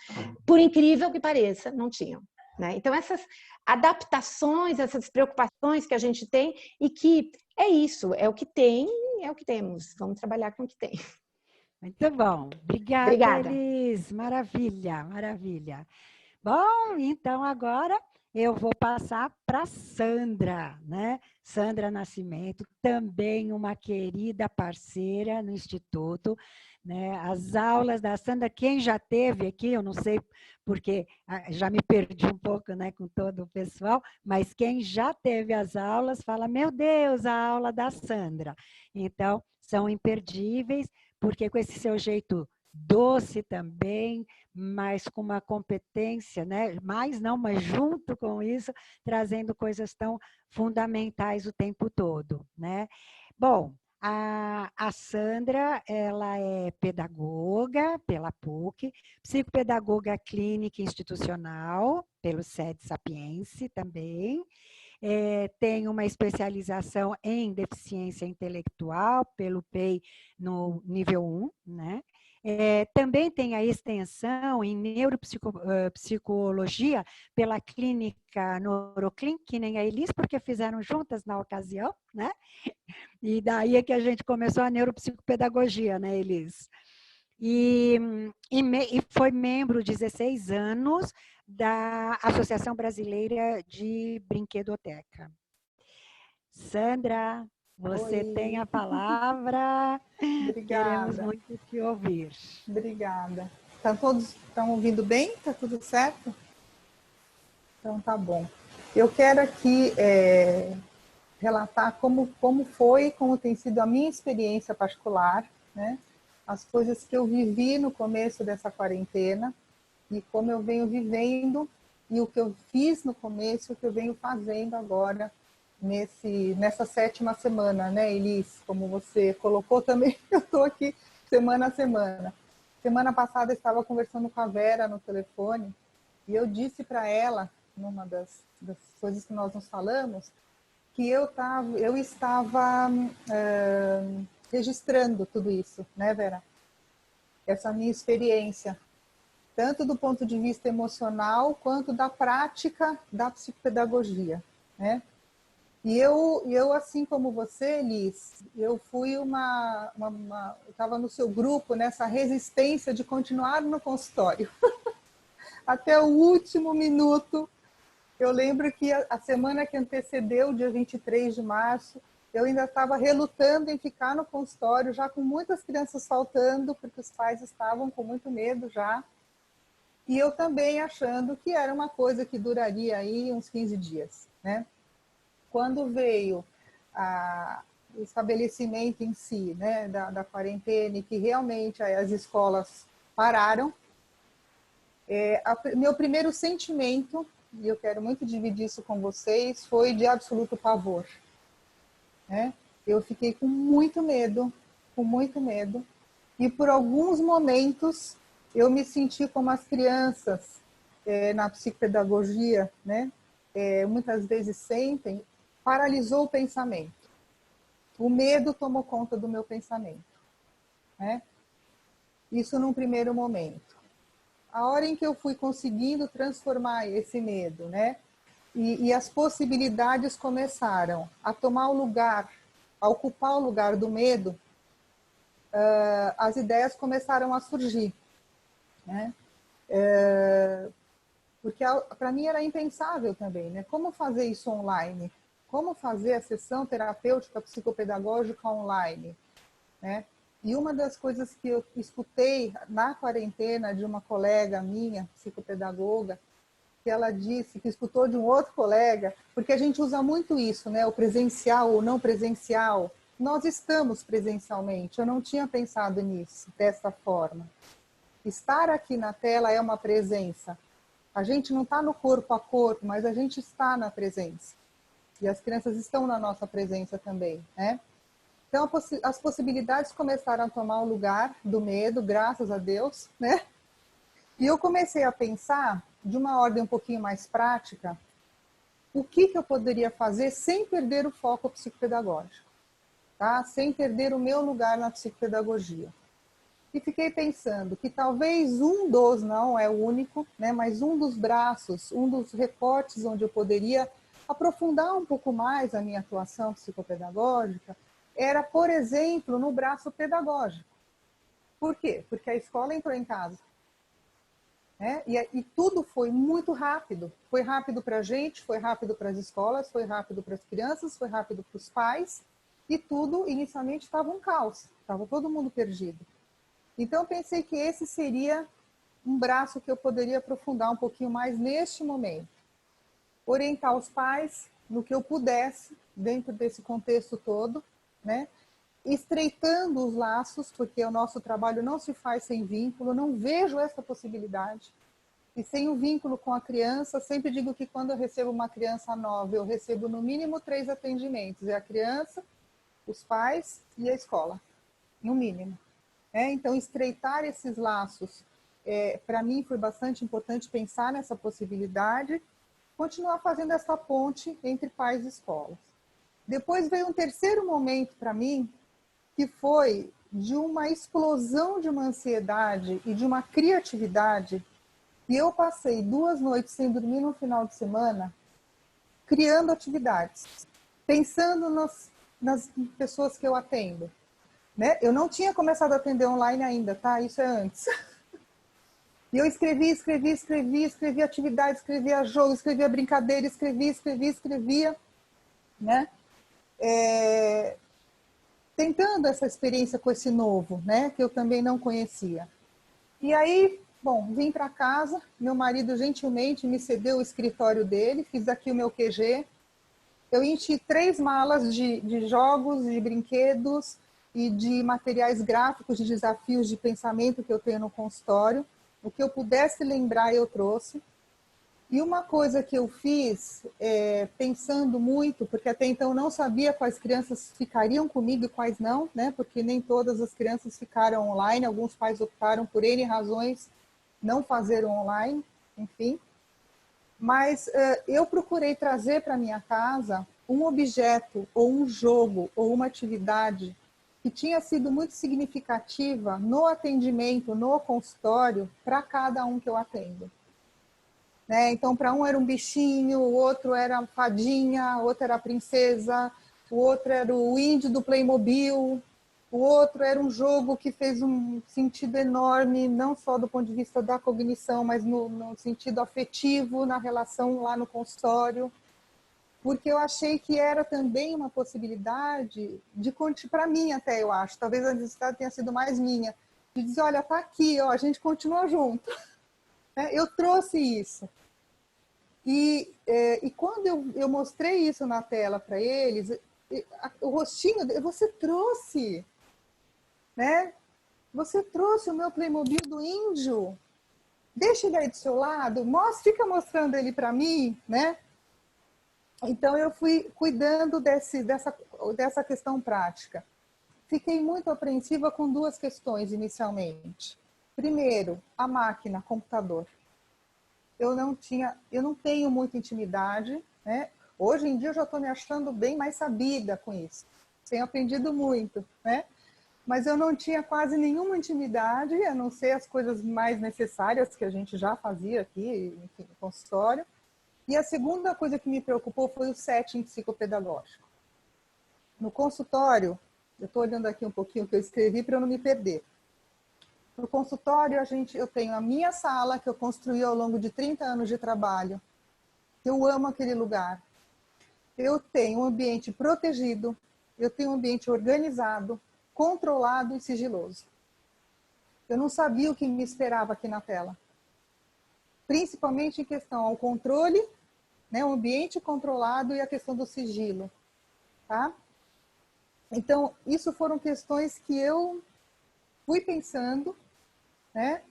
por incrível que pareça, não tinham. Né? Então, essas adaptações, essas preocupações que a gente tem, e que é isso, é o que tem, é o que temos. Vamos trabalhar com o que tem. Muito bom. Obrigada, Elis. Maravilha, maravilha. Bom, então agora eu vou passar para Sandra, né? Sandra Nascimento, também uma querida parceira no Instituto, né? As aulas da Sandra, quem já teve aqui, eu não sei porque já me perdi um pouco, né, com todo o pessoal, mas quem já teve as aulas fala, meu Deus, a aula da Sandra. Então, são imperdíveis, porque com esse seu jeito doce também, mas com uma competência, né? Mais não, mas junto com isso, trazendo coisas tão fundamentais o tempo todo, né? Bom, a Sandra, ela é pedagoga pela PUC, psicopedagoga clínica institucional pelo SED Sapiense também, tem uma especialização em deficiência intelectual pelo PEI no nível 1, né? Também tem a extensão em neuropsicologia pela clínica Neuroclin, que nem a Elis, porque fizeram juntas na ocasião, né? E daí é que a gente começou a neuropsicopedagogia, né, Elis? E foi membro 16 anos da Associação Brasileira de Brinquedoteca. Sandra, você Oi. tem a palavra. Obrigada. Queremos muito te ouvir. Obrigada. Todos estão ouvindo bem? Está tudo certo? Então tá bom. Eu quero aqui relatar como foi, como tem sido a minha experiência particular, né? As coisas que eu vivi no começo dessa quarentena e como eu venho vivendo e o que eu fiz no começo, o que eu venho fazendo agora nessa 7ª semana, né, Elis? Como você colocou também, eu estou aqui semana a semana. Semana passada eu estava conversando com a Vera no telefone e eu disse para ela, numa das coisas que nós nos falamos, que eu estava registrando tudo isso, né, Vera? Essa minha experiência, tanto do ponto de vista emocional, quanto da prática da psicopedagogia, né? E eu, assim como você, Liz, eu fui eu estava no seu grupo, nessa resistência de continuar no consultório. Até o último minuto. Eu lembro que a semana que antecedeu, dia 23 de março, eu ainda estava relutando em ficar no consultório, já com muitas crianças faltando, porque os pais estavam com muito medo já. E eu também achando que era uma coisa que duraria aí uns 15 dias, né? Quando veio o estabelecimento em si, né, da quarentena, e que realmente as escolas pararam, meu primeiro sentimento, e eu quero muito dividir isso com vocês, foi de absoluto pavor, né? Eu fiquei com muito medo, e por alguns momentos eu me senti como as crianças na psicopedagogia, né? Muitas vezes sentem, paralisou o pensamento. O medo tomou conta do meu pensamento, né? Isso num primeiro momento. A hora em que eu fui conseguindo transformar esse medo, né? E as possibilidades começaram a tomar o lugar, a ocupar o lugar do medo, as ideias começaram a surgir, né? Porque para mim era impensável também, né? Como fazer isso online? Como fazer a sessão terapêutica psicopedagógica online, né? E uma das coisas que eu escutei na quarentena de uma colega minha, psicopedagoga, que ela disse, que escutou de um outro colega, porque a gente usa muito isso, né? O presencial ou não presencial. Nós estamos presencialmente, eu não tinha pensado nisso, dessa forma. Estar aqui na tela é uma presença. A gente não está no corpo a corpo, mas a gente está na presença. E as crianças estão na nossa presença também, né? Então, as possibilidades começaram a tomar o lugar do medo, graças a Deus, né? E eu comecei a pensar, de uma ordem um pouquinho mais prática, o que eu poderia fazer sem perder o foco psicopedagógico, tá? Sem perder o meu lugar na psicopedagogia. E fiquei pensando que talvez não é o único, né? Mas um dos braços, um dos recortes onde eu poderia aprofundar um pouco mais a minha atuação psicopedagógica era, por exemplo, no braço pedagógico. Por quê? Porque a escola entrou em casa. Né? E tudo foi muito rápido. Foi rápido para a gente, foi rápido para as escolas, foi rápido para as crianças, foi rápido para os pais. E tudo, inicialmente, estava um caos. Estava todo mundo perdido. Então, eu pensei que esse seria um braço que eu poderia aprofundar um pouquinho mais neste momento. Orientar os pais no que eu pudesse, dentro desse contexto todo, né? estreitando os laços, porque o nosso trabalho não se faz sem vínculo, não vejo essa possibilidade. E sem o vínculo com a criança, sempre digo que quando eu recebo uma criança nova, eu recebo no mínimo 3 atendimentos. É a criança, os pais e a escola, no mínimo. Então, estreitar esses laços, para mim foi bastante importante pensar nessa possibilidade, continuar fazendo essa ponte entre pais e escolas. Depois veio um terceiro momento para mim, que foi de uma explosão de uma ansiedade e de uma criatividade. E eu passei 2 noites sem dormir no final de semana, criando atividades, pensando nas pessoas que eu atendo. Né? Eu não tinha começado a atender online ainda, tá? Isso é antes. E eu escrevia atividades, escrevia jogo, escrevia brincadeira, escrevia, né? Tentando essa experiência com esse novo, né? Que eu também não conhecia. E aí, bom, vim para casa, meu marido gentilmente me cedeu o escritório dele, fiz aqui o meu QG. Eu enchi 3 malas de jogos, de brinquedos e de materiais gráficos, de desafios de pensamento que eu tenho no consultório. O que eu pudesse lembrar, eu trouxe. E uma coisa que eu fiz, pensando muito, porque até então eu não sabia quais crianças ficariam comigo e quais não, né? Porque nem todas as crianças ficaram online, alguns pais optaram por N razões não fazer online, enfim. Mas eu procurei trazer para minha casa um objeto, ou um jogo, ou uma atividade que tinha sido muito significativa no atendimento, no consultório, para cada um que eu atendo. Né? Então, para um era um bichinho, o outro era a fadinha, o outro era a princesa, o outro era o índio do Playmobil, o outro era um jogo que fez um sentido enorme, não só do ponto de vista da cognição, mas no sentido afetivo, na relação lá no consultório, porque eu achei que era também uma possibilidade de, para mim até eu acho, talvez a necessidade tenha sido mais minha, de dizer, olha, tá aqui, ó, a gente continua junto. Eu trouxe isso. E quando eu mostrei isso na tela para eles, o rostinho, você trouxe, né? Você trouxe o meu Playmobil do índio, deixa ele aí do seu lado, fica mostrando ele para mim, né? Então eu fui cuidando dessa questão prática. Fiquei muito apreensiva com 2 questões inicialmente. Primeiro, a máquina, computador. Eu não tenho muita intimidade, né? Hoje em dia eu já estou me achando bem mais sabida com isso. Tenho aprendido muito, né? Mas eu não tinha quase nenhuma intimidade, a não ser as coisas mais necessárias que a gente já fazia aqui, enfim, no consultório. E a segunda coisa que me preocupou foi o setting psicopedagógico. No consultório, eu estou olhando aqui um pouquinho o que eu escrevi para eu não me perder. No consultório, eu tenho a minha sala, que eu construí ao longo de 30 anos de trabalho. Eu amo aquele lugar. Eu tenho um ambiente protegido, eu tenho um ambiente organizado, controlado e sigiloso. Eu não sabia o que me esperava aqui na tela. Principalmente em questão ao controle, né, o ambiente controlado e a questão do sigilo. Tá? Então, isso foram questões que eu fui pensando, né?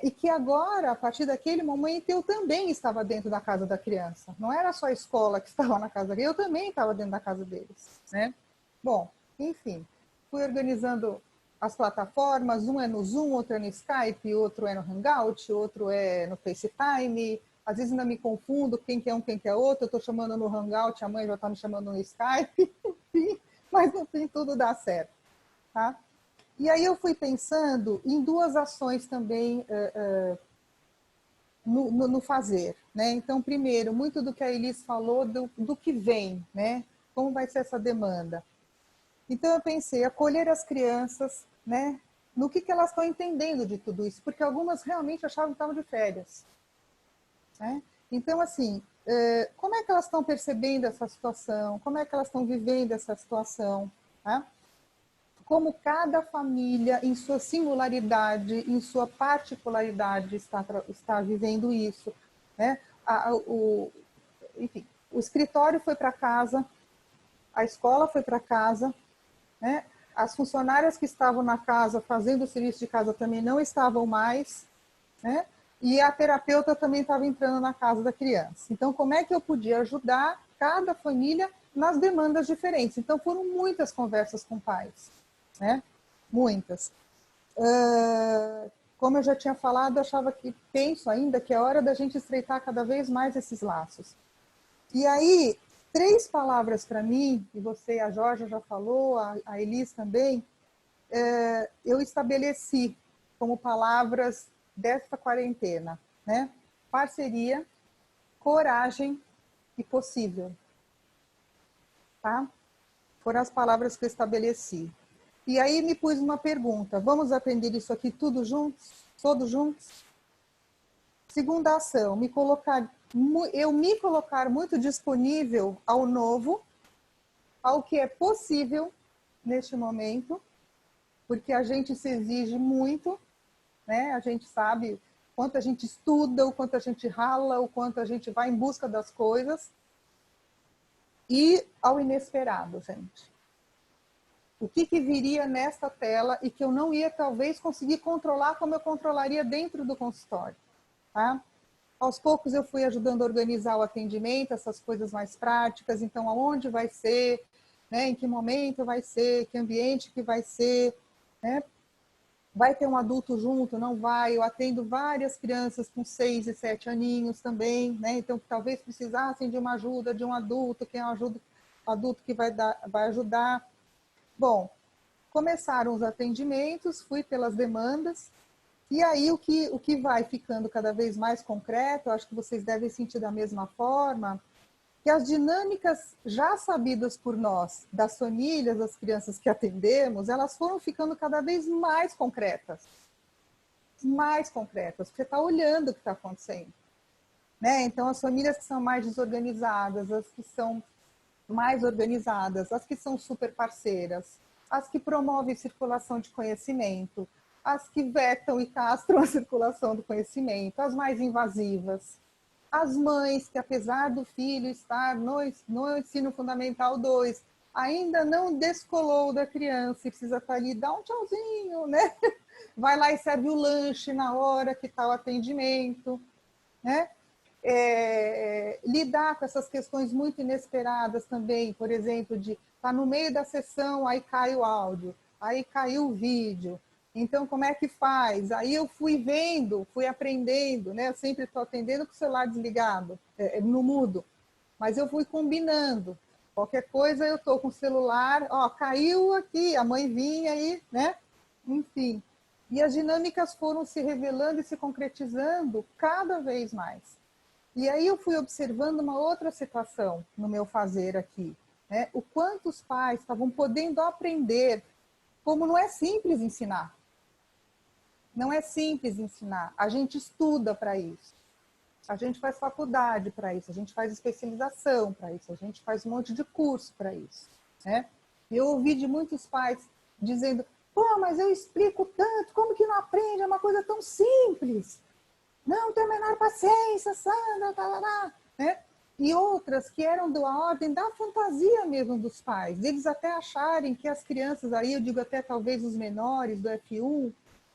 E que agora, a partir daquele momento, eu também estava dentro da casa da criança. Não era só a escola que estava na casa dele, eu também estava dentro da casa deles, né? Bom, enfim, fui organizando as plataformas, um é no Zoom, outro é no Skype, outro é no Hangout, outro é no FaceTime. Às vezes ainda me confundo quem que é um, quem que é outro. Eu estou chamando no Hangout, a mãe já está me chamando no Skype, enfim, mas no fim tudo dá certo, tá? E aí eu fui pensando em 2 ações também no fazer, né? Então, primeiro, muito do que a Elis falou do que vem, né? Como vai ser essa demanda? Então, eu pensei, acolher as crianças, né? No que elas estão entendendo de tudo isso, porque algumas realmente achavam que estavam de férias, né? Então, assim, como é que elas estão percebendo essa situação? Como é que elas estão vivendo essa situação? Tá? Como cada família, em sua singularidade, em sua particularidade, está vivendo isso, né? Enfim, o escritório foi para casa, a escola foi para casa, né? as funcionárias que estavam na casa fazendo o serviço de casa também não estavam mais, né? E a terapeuta também estava entrando na casa da criança. Então, como é que eu podia ajudar cada família nas demandas diferentes? Então, foram muitas conversas com pais, né? Muitas. Como eu já tinha falado, eu achava que, penso ainda, que é hora da gente estreitar cada vez mais esses laços. E aí, 3 palavras para mim, e você, a Jorge já falou, a Elis também, eu estabeleci como palavras desta quarentena, né? Parceria, coragem e possível. Tá? Foram as palavras que eu estabeleci. E aí me pus uma pergunta, vamos aprender isso aqui tudo juntos? Todos juntos? Segunda ação, eu me colocar muito disponível ao novo, ao que é possível neste momento, porque a gente se exige muito, né? A gente sabe o quanto a gente estuda, o quanto a gente rala, o quanto a gente vai em busca das coisas. E ao inesperado, gente. O que viria nesta tela e que eu não ia, talvez, conseguir controlar como eu controlaria dentro do consultório. Tá? Aos poucos eu fui ajudando a organizar o atendimento, essas coisas mais práticas. Então, aonde vai ser, né? Em que momento vai ser, que ambiente que vai ser, né? Vai ter um adulto junto? Não vai? Eu atendo várias crianças com 6 e 7 aninhos também, né? Então, talvez precisassem de uma ajuda de um adulto, que é um adulto que vai ajudar. Bom, começaram os atendimentos, fui pelas demandas, e aí o que vai ficando cada vez mais concreto, acho que vocês devem sentir da mesma forma, que as dinâmicas já sabidas por nós, das famílias, das crianças que atendemos, elas foram ficando cada vez mais concretas. Mais concretas, porque você está olhando o que está acontecendo. Né? Então, as famílias que são mais desorganizadas, as que são mais organizadas, as que são super parceiras, as que promovem circulação de conhecimento, as que vetam e castram a circulação do conhecimento, as mais invasivas, as mães que, apesar do filho estar no ensino fundamental 2, ainda não descolou da criança e precisa estar ali, dá um tchauzinho, né? Vai lá e serve o lanche na hora que está o atendimento, né? Lidar com essas questões muito inesperadas também, por exemplo, de estar no meio da sessão, aí cai o áudio, aí caiu o vídeo. Então, como é que faz? Aí eu fui vendo, fui aprendendo, né? Eu sempre estou atendendo com o celular desligado, no mudo, mas eu fui combinando. Qualquer coisa eu estou com o celular, ó, caiu aqui, a mãe vinha aí, né? Enfim. E as dinâmicas foram se revelando e se concretizando cada vez mais. E aí eu fui observando uma outra situação no meu fazer aqui, né? O quanto os pais estavam podendo aprender, como não é simples ensinar. Não é simples ensinar. A gente estuda para isso. A gente faz faculdade para isso. A gente faz especialização para isso. A gente faz um monte de curso para isso. Né? E eu ouvi de muitos pais dizendo, pô, mas eu explico tanto, como que não aprende? É uma coisa tão simples. Não tem a menor paciência, né? E outras que eram da ordem da fantasia mesmo dos pais. Eles até acharem que as crianças, aí eu digo até talvez os menores do F1,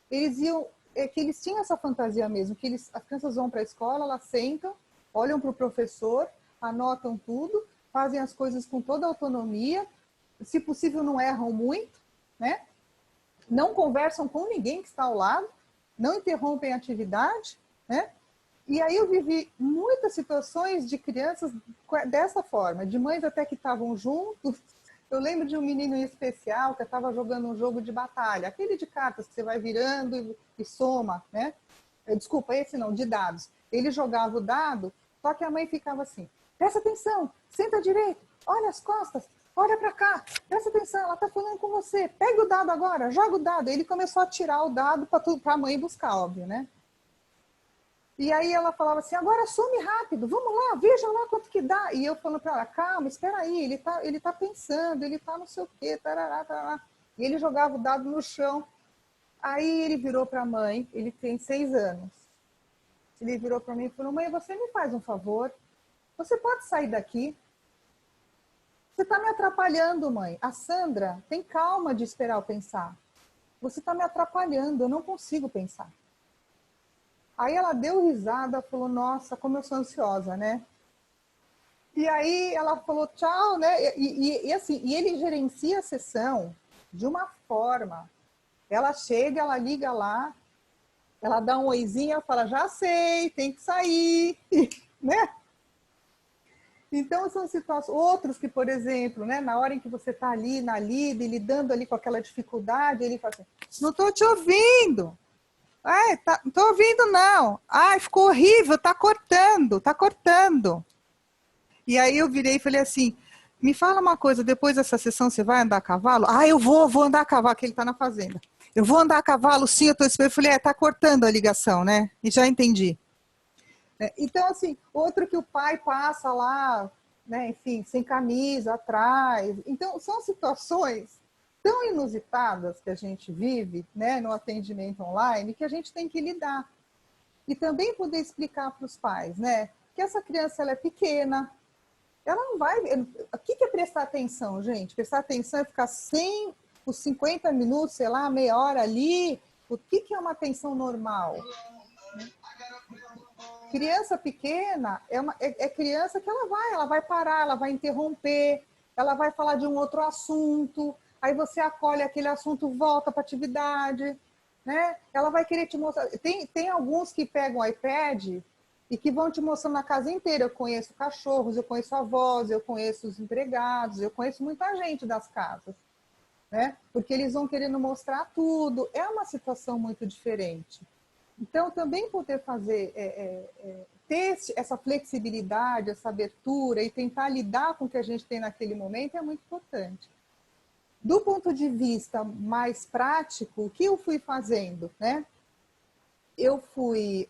que eles tinham essa fantasia mesmo, que as crianças vão para a escola, elas sentam, olham para o professor, anotam tudo, fazem as coisas com toda a autonomia, se possível não erram muito, né? Não conversam com ninguém que está ao lado, não interrompem a atividade, né? E aí eu vivi muitas situações de crianças dessa forma, de mães até que estavam juntos. Eu lembro de um menino em especial que estava jogando um jogo de batalha, aquele de cartas que você vai virando e soma, né? Desculpa, esse não, de dados. Ele jogava o dado, só que a mãe ficava assim, presta atenção, senta direito, olha as costas, olha para cá, presta atenção, ela está falando com você, pega o dado agora, joga o dado. Ele começou a tirar o dado para a mãe buscar, óbvio, né? E aí ela falava assim, agora some rápido, vamos lá, veja lá quanto que dá. E eu falando para ela, calma, espera aí, ele tá pensando, ele tá não sei o quê, tarará, tarará. E ele jogava o dado no chão. Aí ele virou para a mãe, ele tem 6 anos. Ele virou para mim e falou, mãe, você me faz um favor? Você pode sair daqui? Você está me atrapalhando, mãe. A Sandra tem calma de esperar eu pensar. Você está me atrapalhando, eu não consigo pensar. Aí ela deu risada, falou, nossa, como eu sou ansiosa, né? E aí ela falou tchau, né? E assim, e ele gerencia a sessão de uma forma. Ela chega, ela liga lá, ela dá um oizinho, ela fala, já sei, tem que sair, né? Então, são situações, outros que, por exemplo, né, na hora em que você está ali na lida e lidando ali com aquela dificuldade, ele fala assim, não estou te ouvindo. Ai, não estou ouvindo, não. Ai, ficou horrível, está cortando, está cortando. E aí eu virei e falei assim, me fala uma coisa, depois dessa sessão você vai andar a cavalo? Ah, eu vou andar a cavalo, que ele está na fazenda. Eu vou andar a cavalo, sim, eu estou esperando. Eu falei, está cortando a ligação, né? E já entendi. Então, assim, outro que o pai passa lá, né, enfim, sem camisa, atrás. Então, são situações tão inusitadas que a gente vive, né, no atendimento online, que a gente tem que lidar. E também poder explicar para os pais, né, que essa criança ela é pequena, ela não vai... O que é prestar atenção, gente? Prestar atenção é ficar sem os 50 minutos, sei lá, meia hora ali. O que é uma atenção normal? Criança pequena é criança que ela vai parar, ela vai interromper, ela vai falar de um outro assunto, aí você acolhe aquele assunto, volta para a atividade, né? Ela vai querer te mostrar. Tem alguns que pegam o iPad e que vão te mostrando a casa inteira. Eu conheço cachorros, eu conheço avós, eu conheço os empregados, eu conheço muita gente das casas, né? Porque eles vão querendo mostrar tudo. É uma situação muito diferente. Então, também poder fazer, ter essa flexibilidade, essa abertura e tentar lidar com o que a gente tem naquele momento é muito importante. Do ponto de vista mais prático, o que eu fui fazendo, né? Eu fui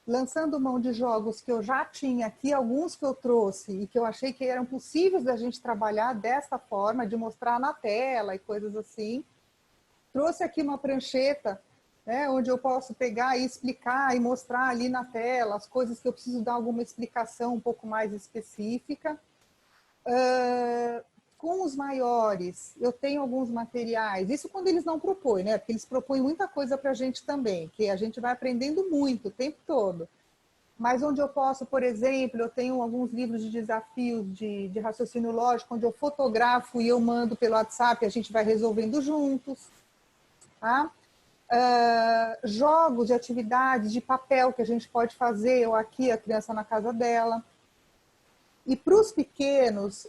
lançando mão de jogos que eu já tinha aqui, alguns que eu trouxe e que eu achei que eram possíveis da gente trabalhar dessa forma, de mostrar na tela e coisas assim. Trouxe aqui uma prancheta, né, onde eu posso pegar e explicar e mostrar ali na tela as coisas que eu preciso dar alguma explicação um pouco mais específica. Com os maiores, eu tenho alguns materiais, isso quando eles não propõem, né? Porque eles propõem muita coisa para a gente também, que a gente vai aprendendo muito o tempo todo. Mas onde eu posso, por exemplo, eu tenho alguns livros de desafios de raciocínio lógico, onde eu fotografo e eu mando pelo WhatsApp, a gente vai resolvendo juntos. Tá? Jogos de atividades de papel que a gente pode fazer, ou aqui a criança na casa dela. E para os pequenos,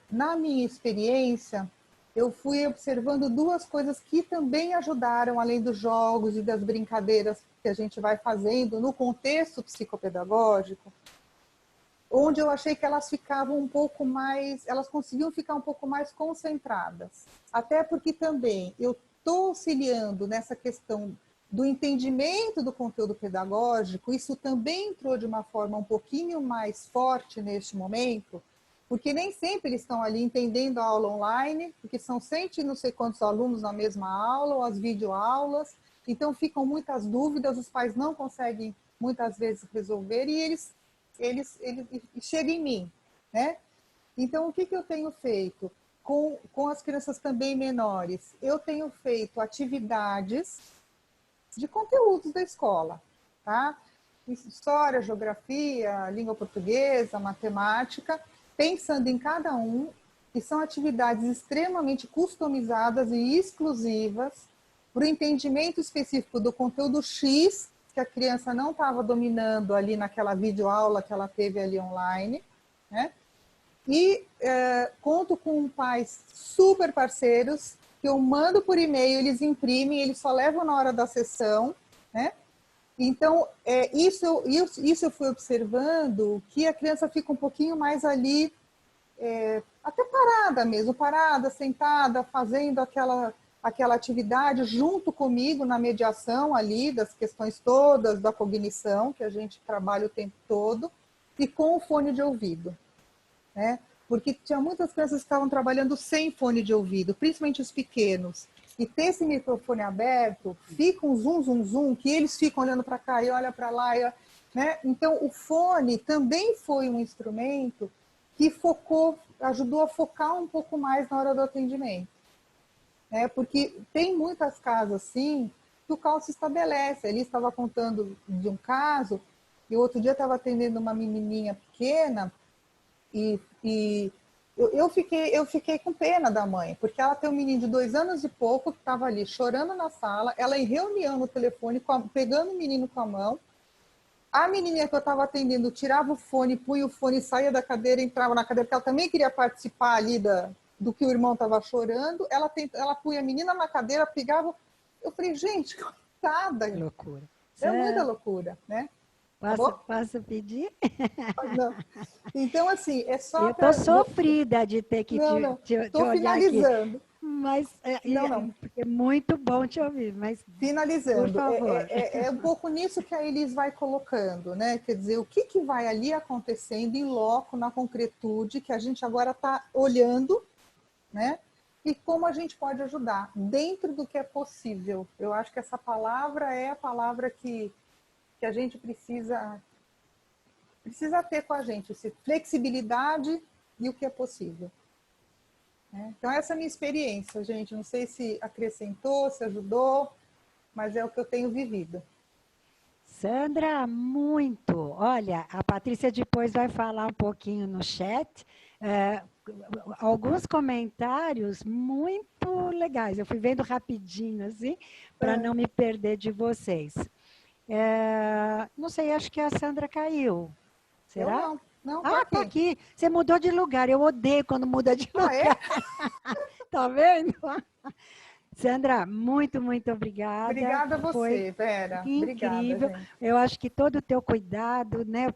na minha experiência, eu fui observando duas coisas que também ajudaram, além dos jogos e das brincadeiras que a gente vai fazendo no contexto psicopedagógico, onde eu achei que elas ficavam um pouco mais, elas conseguiam ficar um pouco mais concentradas. Até porque também eu estou auxiliando nessa questão do entendimento do conteúdo pedagógico, isso também entrou de uma forma um pouquinho mais forte neste momento, porque nem sempre eles estão ali entendendo a aula online, porque são 100 e não sei quantos alunos na mesma aula, ou as videoaulas, então ficam muitas dúvidas, os pais não conseguem muitas vezes resolver, e eles chegam em mim, né? Então, o que eu tenho feito? Com as crianças também menores, eu tenho feito atividades de conteúdos da escola, tá? História, geografia, língua portuguesa, matemática, pensando em cada um, e são atividades extremamente customizadas e exclusivas para o entendimento específico do conteúdo X, que a criança não estava dominando ali naquela videoaula que ela teve ali online, né? E conto com pais super parceiros, que eu mando por e-mail, eles imprimem, eles só levam na hora da sessão, né? Então, isso eu fui observando, que a criança fica um pouquinho mais ali, até parada mesmo, parada, sentada, fazendo aquela atividade junto comigo na mediação ali, das questões todas, da cognição, que a gente trabalha o tempo todo, e com o fone de ouvido, né? Porque tinha muitas crianças que estavam trabalhando sem fone de ouvido, principalmente os pequenos. E ter esse microfone aberto, fica um zoom, zoom, zoom, que eles ficam olhando para cá e olham para lá. Né? Então, o fone também foi um instrumento que focou ajudou a focar um pouco mais na hora do atendimento. Porque tem muitas casas assim que o caos se estabelece. Ele estava contando de um caso, e outro dia estava atendendo uma menininha pequena, e eu fiquei com pena da mãe, porque ela tem um menino de 2 anos e pouco que estava ali chorando na sala, ela em reunião no telefone, pegando o menino com a mão. A menininha que eu estava atendendo tirava o fone, punha o fone, saía da cadeira, entrava na cadeira, porque ela também queria participar ali do que o irmão estava chorando. Ela punha a menina na cadeira, pegava. Eu falei, gente, coitada. Que loucura. É muita loucura, né? Posso pedir? Não. Então, assim, é só... Eu estou sofrida de ter que te Estou olhar finalizando. aqui. Mas Não. Porque é muito bom te ouvir, mas finalizando, por favor. É um pouco nisso que a Elis vai colocando, né? Quer dizer, o que vai ali acontecendo em loco, na concretude, que a gente agora está olhando, né? E como a gente pode ajudar, dentro do que é possível. Eu acho que essa palavra é a palavra que a gente precisa ter com a gente, flexibilidade e o que é possível. Então, essa é a minha experiência, gente. Não sei se acrescentou, se ajudou, mas é o que eu tenho vivido. Sandra, muito. Olha, a Patrícia depois vai falar um pouquinho no chat. Alguns comentários muito legais. Eu fui vendo rapidinho, assim, para não me perder de vocês. Não sei, acho que a Sandra caiu. Será? Eu não, tá aqui. Tá aqui. Você mudou de lugar. Eu odeio quando muda de lugar. É? Tá vendo? Sandra, muito, muito obrigada. Obrigada a você, Foi Vera. incrível. Obrigada, gente. Eu acho que todo o teu cuidado, né?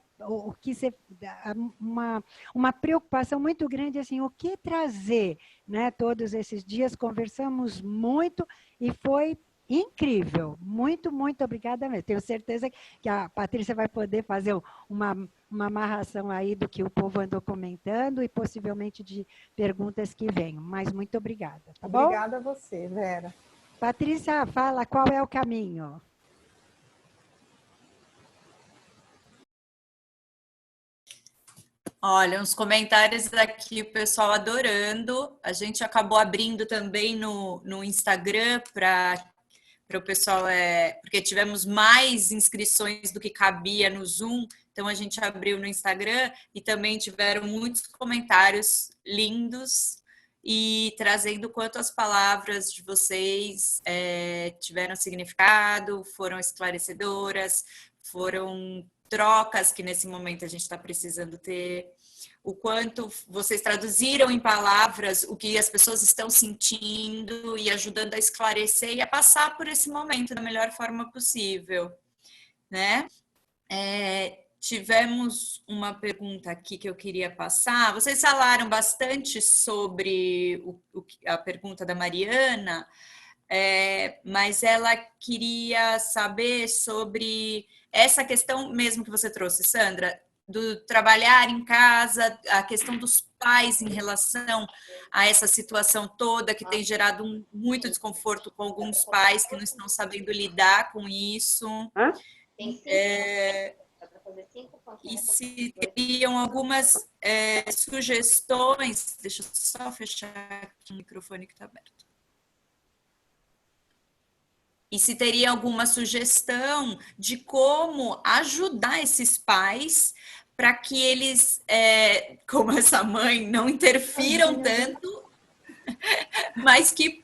Uma preocupação muito grande, assim, o que trazer, né? Todos esses dias conversamos muito e foi incrível. Muito, muito obrigada mesmo. Tenho certeza que a Patrícia vai poder fazer uma amarração aí do que o povo andou comentando e possivelmente de perguntas que venham. Mas muito obrigada, tá bom? Obrigada a você, Vera. Patrícia, fala qual é o caminho. Olha, uns comentários aqui, o pessoal adorando. A gente acabou abrindo também no Instagram para o pessoal, porque tivemos mais inscrições do que cabia no Zoom, então a gente abriu no Instagram e também tiveram muitos comentários lindos e trazendo quanto as palavras de vocês tiveram significado, foram esclarecedoras, foram trocas que nesse momento a gente está precisando ter, o quanto vocês traduziram em palavras o que as pessoas estão sentindo e ajudando a esclarecer e a passar por esse momento da melhor forma possível, né? Tivemos uma pergunta aqui que eu queria passar. Vocês falaram bastante sobre a pergunta da Mariana, mas ela queria saber sobre essa questão mesmo que você trouxe, Sandra, do trabalhar em casa, a questão dos pais em relação a essa situação toda que tem gerado muito desconforto com alguns pais que não estão sabendo lidar com isso. E se teriam algumas sugestões, deixa eu só fechar aqui o microfone que está aberto. E se teria alguma sugestão de como ajudar esses pais para que eles, como essa mãe, não interfiram tanto, mas que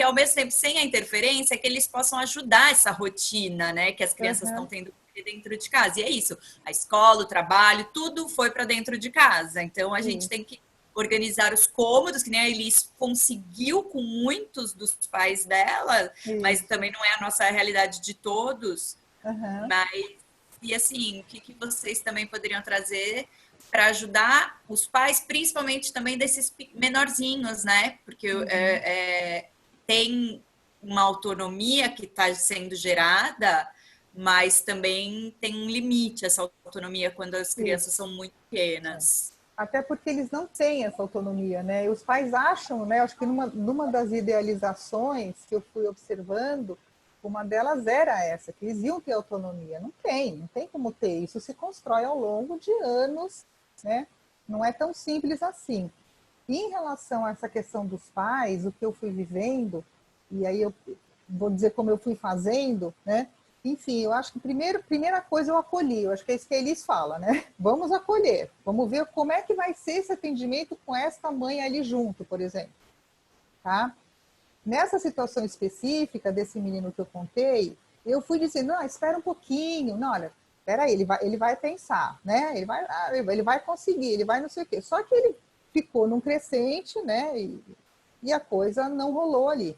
ao mesmo tempo, sem a interferência, que eles possam ajudar essa rotina, né, que as crianças estão tendo dentro de casa. E é isso, a escola, o trabalho, tudo foi para dentro de casa. Então, a gente tem que organizar os cômodos, que nem a Elis conseguiu com muitos dos pais dela, mas também não é a nossa realidade de todos. Mas, e assim, o que vocês também poderiam trazer para ajudar os pais, principalmente também desses menorzinhos, né? Porque tem uma autonomia que está sendo gerada, mas também tem um limite essa autonomia quando as crianças são muito pequenas. Até porque eles não têm essa autonomia, né? E os pais acham, né? Acho que numa das idealizações que eu fui observando, uma delas era essa, que eles iam ter autonomia. Não tem como ter. Isso se constrói ao longo de anos, né? Não é tão simples assim. E em relação a essa questão dos pais, o que eu fui vivendo, e aí eu vou dizer como eu fui fazendo, né? Enfim, eu acho que primeira coisa eu acolhi, eu acho que é isso que a Elis fala, né? Vamos acolher, vamos ver como é que vai ser esse atendimento com esta mãe ali junto, por exemplo, tá? Nessa situação específica desse menino que eu contei, eu fui dizendo, não, espera um pouquinho, não, olha, espera aí, ele vai pensar, né? Ele vai conseguir, ele vai não sei o quê. Só que ele ficou num crescente, né? E a coisa não rolou ali.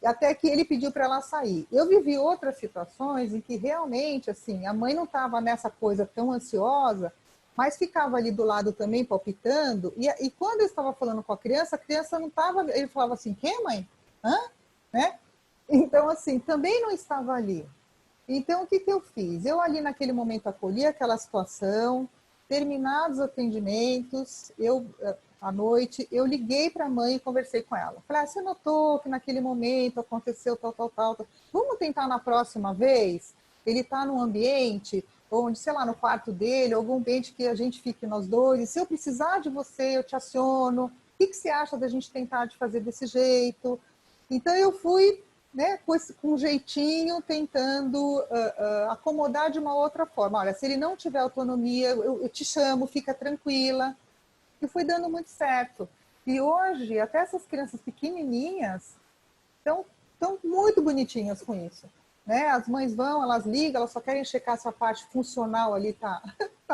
Até que ele pediu para ela sair. Eu vivi outras situações em que realmente, assim, a mãe não estava nessa coisa tão ansiosa, mas ficava ali do lado também palpitando. E quando eu estava falando com a criança não estava. Ele falava assim: quê, mãe? Hã? Né? Então, assim, também não estava ali. Então, o que eu fiz? Eu ali naquele momento acolhi aquela situação, terminados os atendimentos, à noite, eu liguei para a mãe e conversei com ela. Falei, você notou que naquele momento aconteceu tal. Vamos tentar na próxima vez? Ele está num ambiente onde, sei lá, no quarto dele, algum ambiente que a gente fique nós dois, e se eu precisar de você, eu te aciono. O que você acha da gente tentar de fazer desse jeito? Então, eu fui, né, com um jeitinho, tentando acomodar de uma outra forma. Olha, se ele não tiver autonomia, eu te chamo, fica tranquila. E foi dando muito certo. E hoje, até essas crianças pequenininhas estão muito bonitinhas com isso. Né? As mães vão, elas ligam, elas só querem checar se a parte funcional ali tá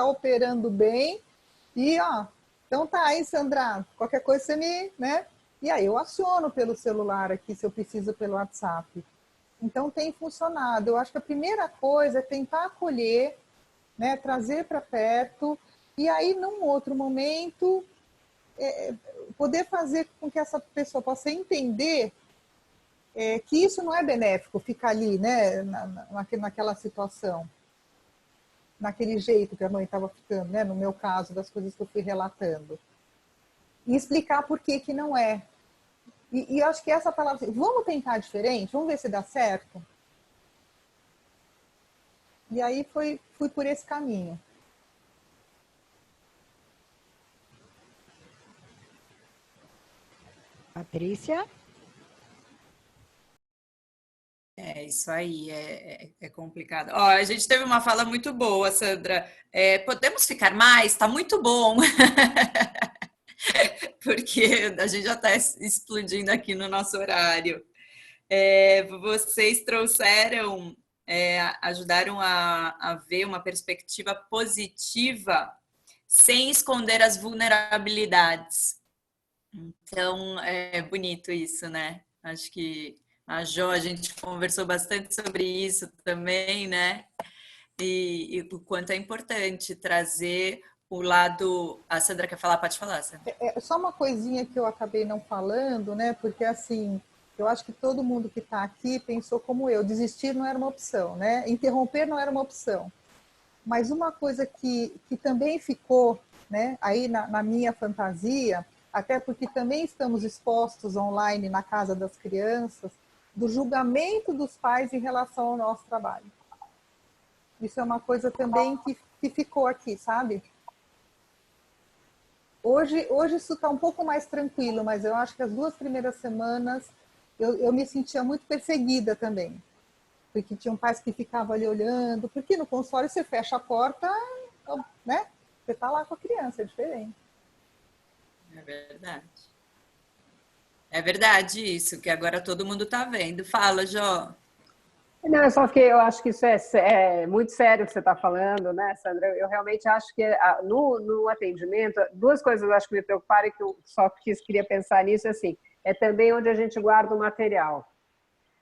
operando bem. E, ó, então tá aí, Sandra, qualquer coisa você me, né? E aí eu aciono pelo celular aqui, se eu preciso pelo WhatsApp. Então tem funcionado. Eu acho que a primeira coisa é tentar acolher, né, trazer para perto, e aí num outro momento poder fazer com que essa pessoa possa entender que isso não é benéfico, ficar ali, né, naquela situação, naquele jeito que a mãe estava ficando, né, no meu caso, das coisas que eu fui relatando. E explicar por que não é. E eu acho que essa palavra, vamos tentar diferente, vamos ver se dá certo. E aí fui por esse caminho. Patrícia? É isso aí, é complicado. Ó, a gente teve uma fala muito boa, Sandra. Podemos ficar mais? Tá muito bom. Porque a gente já está explodindo aqui no nosso horário. Vocês trouxeram, ajudaram a ver uma perspectiva positiva sem esconder as vulnerabilidades. Então, é bonito isso, né? Acho que a Jo, a gente conversou bastante sobre isso também, né? E o quanto é importante trazer o lado... A Sandra quer falar? Pode falar, Sandra. Só uma coisinha que eu acabei não falando, né? Porque, assim, eu acho que todo mundo que está aqui pensou como eu. Desistir não era uma opção, né? Interromper não era uma opção. Mas uma coisa que também ficou, né, aí na minha fantasia, até porque também estamos expostos online na casa das crianças, do julgamento dos pais em relação ao nosso trabalho. Isso é uma coisa também que ficou aqui, sabe? Hoje isso está um pouco mais tranquilo, mas eu acho que as 2 primeiras semanas eu me sentia muito perseguida também. Porque tinham pais que ficavam ali olhando, porque no consultório você fecha a porta, né? Você está lá com a criança, é diferente. É verdade. É verdade isso, que agora todo mundo está vendo. Fala, Jó. Não, eu só fiquei, eu acho que isso é muito sério o que você está falando, né, Sandra? Eu realmente acho que no atendimento, 2 coisas eu acho que me preocuparam e que eu só queria pensar nisso, assim, é também onde a gente guarda o material.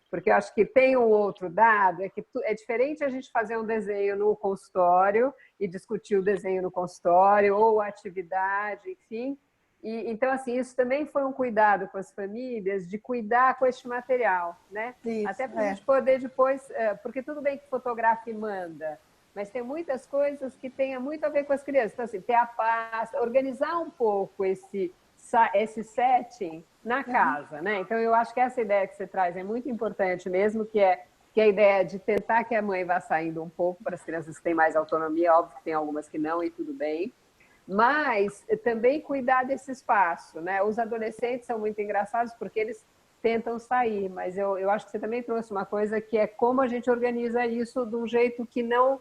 Porque eu acho que tem um outro dado, é que é diferente a gente fazer um desenho no consultório e discutir o desenho no consultório, ou a atividade, enfim. Então, assim, isso também foi um cuidado com as famílias, de cuidar com este material, né? Isso, até para a gente poder depois... Porque tudo bem que fotografa e manda, mas tem muitas coisas que tenham muito a ver com as crianças. Então, assim, ter a pasta, organizar um pouco esse setting na casa, né? Então, eu acho que essa ideia que você traz é muito importante mesmo, que é a ideia de tentar que a mãe vá saindo um pouco para as crianças que têm mais autonomia, óbvio que tem algumas que não, e tudo bem, Mas também cuidar desse espaço, né? Os adolescentes são muito engraçados porque eles tentam sair, mas eu acho que você também trouxe uma coisa que é como a gente organiza isso de um jeito que não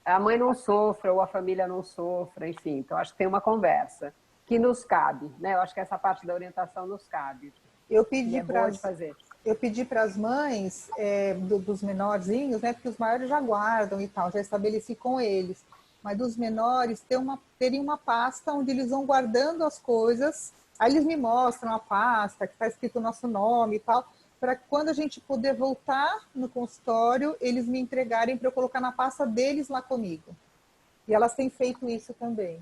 a mãe não sofra ou a família não sofra, enfim. Então, acho que tem uma conversa que nos cabe, né? Eu acho que essa parte da orientação nos cabe. Eu pedi para as mães dos menorzinhos, né? Porque os maiores já guardam e tal, já estabeleci com eles. Mas dos menores, terem uma pasta onde eles vão guardando as coisas. Aí eles me mostram a pasta, que está escrito o nosso nome e tal, para quando a gente poder voltar no consultório, eles me entregarem para eu colocar na pasta deles lá comigo. E elas têm feito isso também.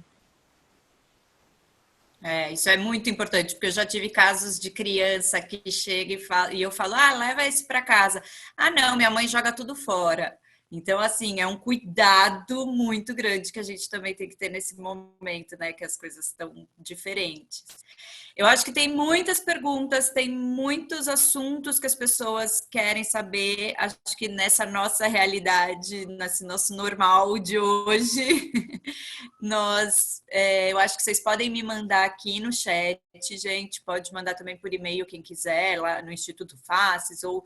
Isso é muito importante, porque eu já tive casos de criança que chega e eu falo, leva esse para casa. Não, minha mãe joga tudo fora. Então, assim, é um cuidado muito grande que a gente também tem que ter nesse momento, né? Que as coisas estão diferentes. Eu acho que tem muitas perguntas, tem muitos assuntos que as pessoas querem saber. Acho que nessa nossa realidade, nesse nosso normal de hoje, eu acho que vocês podem me mandar aqui no chat, gente. Pode mandar também por e-mail quem quiser, lá no Instituto Faces ou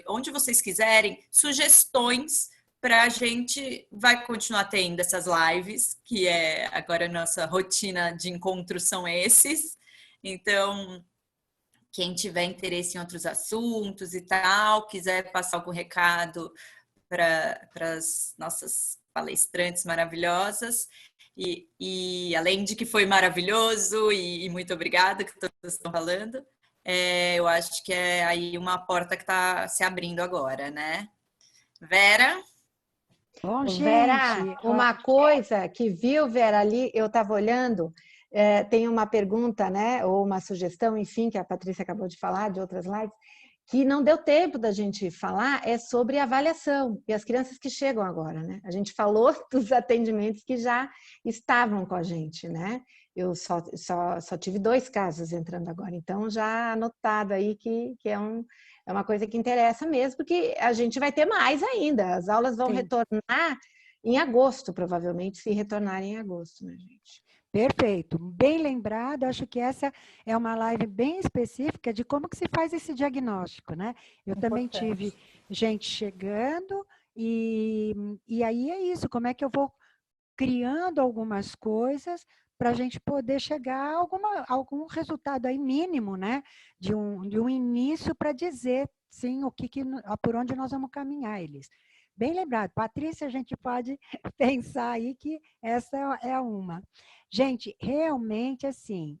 onde vocês quiserem, sugestões para a gente vai continuar tendo essas lives, que agora a nossa rotina de encontros são esses. Então, quem tiver interesse em outros assuntos e tal, quiser passar algum recado para as nossas palestrantes maravilhosas, e além de que foi maravilhoso, e muito obrigada que todos estão falando, eu acho que é aí uma porta que está se abrindo agora, né? Vera? Bom, Vera, uma coisa que viu, Vera, ali, eu estava olhando, tem uma pergunta, né, ou uma sugestão, enfim, que a Patrícia acabou de falar, de outras lives, que não deu tempo da gente falar, é sobre avaliação e as crianças que chegam agora, né? A gente falou dos atendimentos que já estavam com a gente, né? Eu só tive 2 casos entrando agora, então já anotado aí que é uma coisa que interessa mesmo, porque a gente vai ter mais ainda. As aulas vão retornar em agosto, provavelmente, se retornarem em agosto, né, gente? Perfeito, bem lembrado, acho que essa é uma live bem específica de como que se faz esse diagnóstico, né? Eu também tive gente chegando e aí é isso, como é que eu vou criando algumas coisas para a gente poder chegar a algum resultado aí mínimo, né? De um início para dizer, sim, por onde nós vamos caminhar, eles. Bem lembrado. Patrícia, a gente pode pensar aí que essa é uma. Gente, realmente, assim,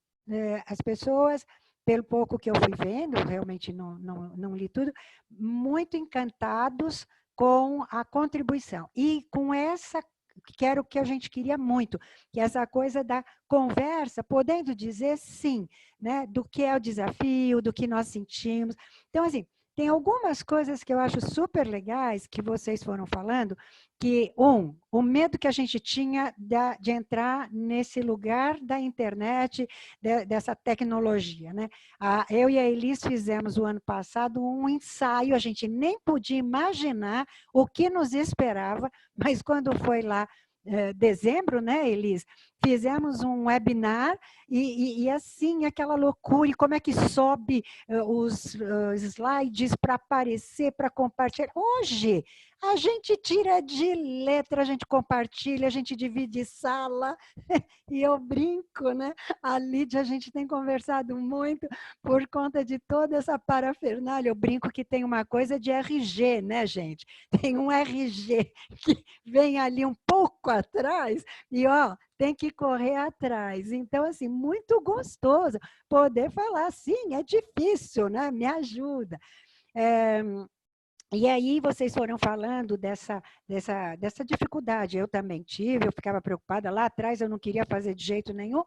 as pessoas, pelo pouco que eu fui vendo, realmente não li tudo, muito encantados com a contribuição. E com essa, que era o que a gente queria muito, que é essa coisa da conversa, podendo dizer sim, né, do que é o desafio, do que nós sentimos. Então, assim, tem algumas coisas que eu acho super legais que vocês foram falando, que, o medo que a gente tinha de entrar nesse lugar da internet, dessa tecnologia, né? Eu e a Elis fizemos o ano passado um ensaio, a gente nem podia imaginar o que nos esperava, mas quando foi lá, dezembro, né, Elis? Fizemos um webinar e assim, aquela loucura, e como é que sobe os slides para aparecer, para compartilhar. Hoje, a gente tira de letra, a gente compartilha, a gente divide sala, e eu brinco, né? A Lídia, a gente tem conversado muito por conta de toda essa parafernália. Eu brinco que tem uma coisa de RG, né, gente? Tem um RG que vem ali um pouco atrás e, tem que correr atrás. Então, assim, muito gostoso poder falar, sim, é difícil, né? Me ajuda. E aí vocês foram falando dessa dificuldade. Eu também tive, eu ficava preocupada. Lá atrás eu não queria fazer de jeito nenhum.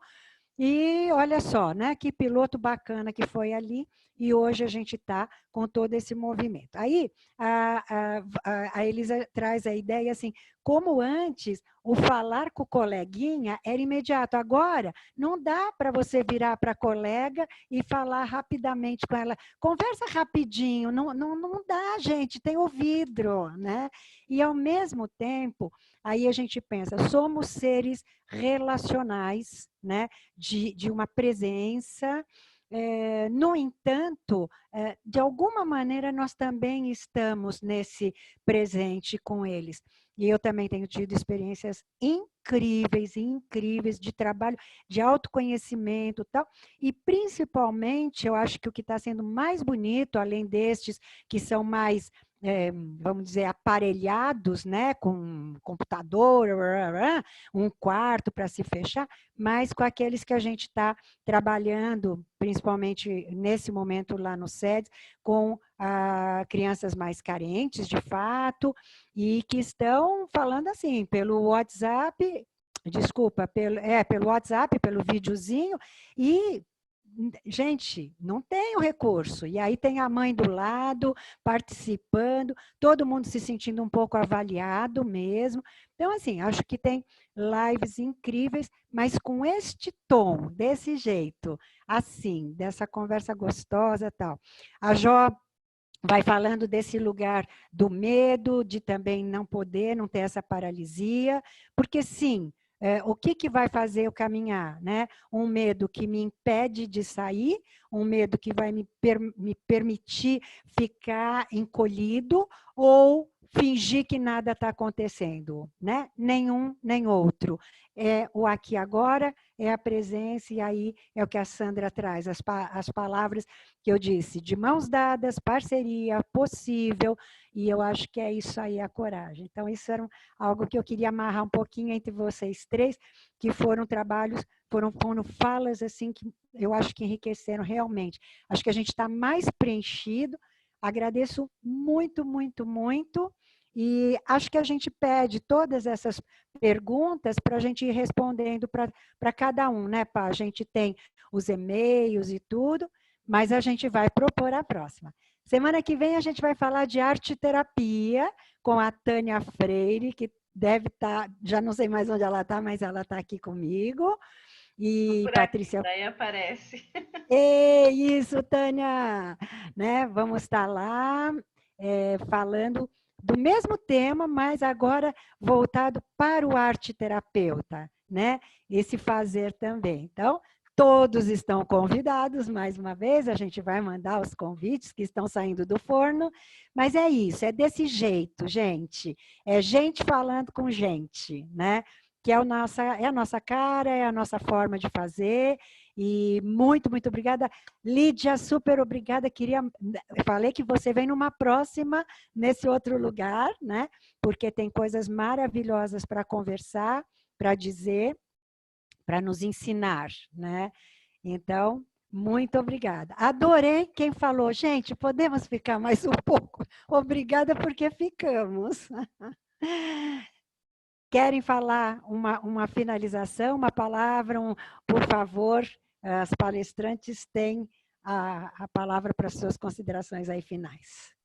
E olha só, né? Que piloto bacana que foi ali. E hoje a gente está com todo esse movimento. Aí a Elisa traz a ideia assim, como antes o falar com o coleguinha era imediato. Agora não dá para você virar para a colega e falar rapidamente com ela. Conversa rapidinho, não dá, gente, tem o vidro, né? E ao mesmo tempo, aí a gente pensa, somos seres relacionais, né? De uma presença. No entanto, de alguma maneira, nós também estamos nesse presente com eles. E eu também tenho tido experiências incríveis, incríveis de trabalho, de autoconhecimento e tal. E, principalmente, eu acho que o que está sendo mais bonito, além destes que são mais, vamos dizer, aparelhados, né, com computador, um quarto para se fechar, mas com aqueles que a gente está trabalhando, principalmente nesse momento lá no SEDES, com crianças mais carentes, de fato, e que estão falando assim, pelo WhatsApp, desculpa, pelo WhatsApp, pelo videozinho, e, gente, não tem o recurso. E aí tem a mãe do lado, participando, todo mundo se sentindo um pouco avaliado mesmo. Então, assim, acho que tem lives incríveis, mas com este tom, desse jeito, assim, dessa conversa gostosa e tal. A Jó vai falando desse lugar do medo, de também não poder, não ter essa paralisia, porque sim, o que vai fazer eu caminhar, né? Um medo que me impede de sair, um medo que vai me permitir ficar encolhido ou fingir que nada está acontecendo, né? Nenhum, nem outro. É o aqui e agora, é a presença, e aí é o que a Sandra traz, as palavras que eu disse, de mãos dadas, parceria, possível, e eu acho que é isso aí, a coragem. Então, isso era algo que eu queria amarrar um pouquinho entre vocês três, que foram trabalhos, foram falas assim, que eu acho que enriqueceram realmente. Acho que a gente está mais preenchido, agradeço muito, muito, muito, e acho que a gente pede todas essas perguntas para a gente ir respondendo para cada um, né, Pá? A gente tem os e-mails e tudo, mas a gente vai propor a próxima. Semana que vem a gente vai falar de arte-terapia com a Tânia Freire, que deve estar, já não sei mais onde ela está, mas ela está aqui comigo. E por Patrícia... aqui, daí aparece. Isso, Tânia! Né? Vamos estar lá falando do mesmo tema, mas agora voltado para o arte-terapeuta, né? Esse fazer também. Então, todos estão convidados, mais uma vez, a gente vai mandar os convites que estão saindo do forno, mas é isso, é desse jeito, gente. É gente falando com gente, né? Que é a nossa cara, é a nossa forma de fazer, e muito, muito obrigada. Lídia, super obrigada. Eu falei que você vem numa próxima, nesse outro lugar, né? Porque tem coisas maravilhosas para conversar, para dizer, para nos ensinar, né? Então, muito obrigada. Adorei quem falou, gente, podemos ficar mais um pouco? Obrigada porque ficamos. Querem falar uma finalização, uma palavra, por favor, as palestrantes têm a palavra para as suas considerações aí finais.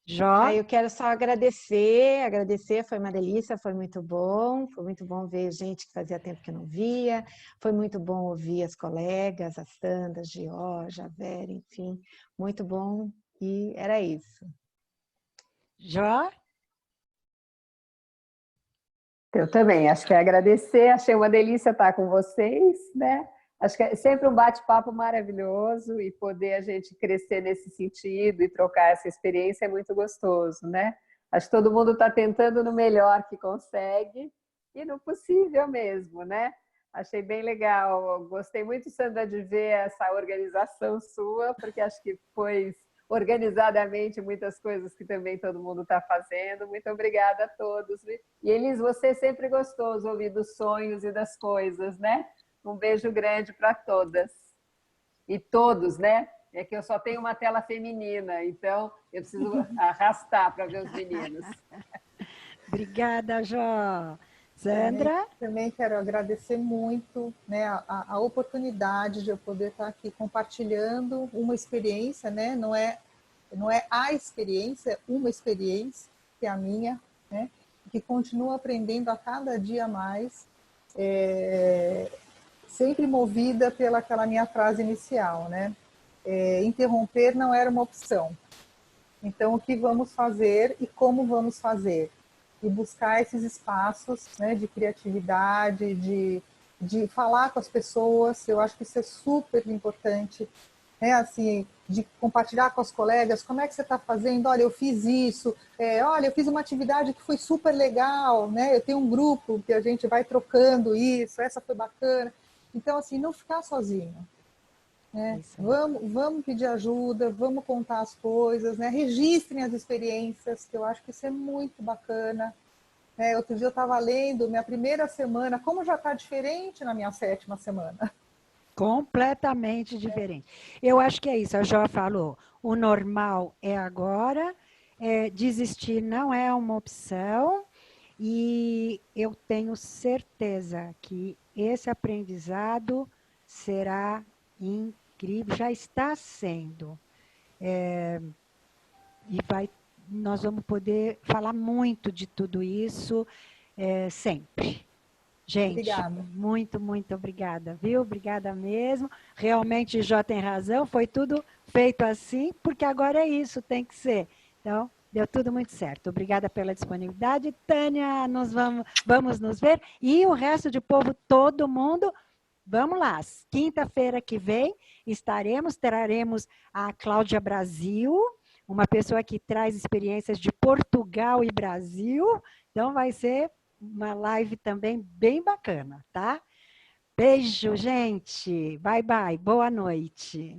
Jó? Eu quero só agradecer, foi uma delícia, foi muito bom ver gente que fazia tempo que não via, foi muito bom ouvir as colegas, a Sandra, a Georgia, a Vera, enfim, muito bom, e era isso. Jó? Eu também, acho que é agradecer, achei uma delícia estar com vocês, né? Acho que é sempre um bate-papo maravilhoso e poder a gente crescer nesse sentido e trocar essa experiência é muito gostoso, né? Acho que todo mundo está tentando no melhor que consegue e no possível mesmo, né? Achei bem legal, gostei muito, Sandra, de ver essa organização sua, porque acho que foi organizadamente muitas coisas que também todo mundo está fazendo. Muito obrigada a todos. E Elis, você é sempre gostoso ouvir dos sonhos e das coisas, né? Um beijo grande para todas. E todos, né? É que eu só tenho uma tela feminina, então eu preciso arrastar para ver os meninos. Obrigada, Jó. Sandra? Também quero agradecer muito, né, a oportunidade de eu poder estar aqui compartilhando uma experiência, né? Não é a experiência, é uma experiência, que é a minha, né? Que continuo aprendendo a cada dia mais, sempre movida pelaquela minha frase inicial, né? Interromper não era uma opção. Então, o que vamos fazer e como vamos fazer? e buscar esses espaços, né, de criatividade, de falar com as pessoas. Eu acho que isso é super importante, né, assim, de compartilhar com os colegas, como é que você está fazendo? Olha, eu fiz isso, olha, eu fiz uma atividade que foi super legal, né? Eu tenho um grupo que a gente vai trocando isso, essa foi bacana. Então, assim, não ficar sozinho. Né? Vamos pedir ajuda, vamos contar as coisas, né? Registrem as experiências, que eu acho que isso é muito bacana. Outro dia eu estava lendo minha primeira semana, como já está diferente na minha 7ª semana. Completamente diferente. Eu acho que é isso, a Jo falou, o normal é agora, desistir não é uma opção, e eu tenho certeza que esse aprendizado será incrível, já está sendo. E nós vamos poder falar muito de tudo isso sempre. Gente, Obrigada. muito, muito obrigada, viu? Obrigada mesmo. Realmente, Jó tem razão, foi tudo feito assim, porque agora é isso, tem que ser. Então, deu tudo muito certo. Obrigada pela disponibilidade. Tânia, vamos nos ver. E o resto de povo, todo mundo, vamos lá. Quinta-feira que vem traremos a Cláudia Brasil, uma pessoa que traz experiências de Portugal e Brasil. Então, vai ser uma live também bem bacana, tá? Beijo, gente. Bye, bye. Boa noite.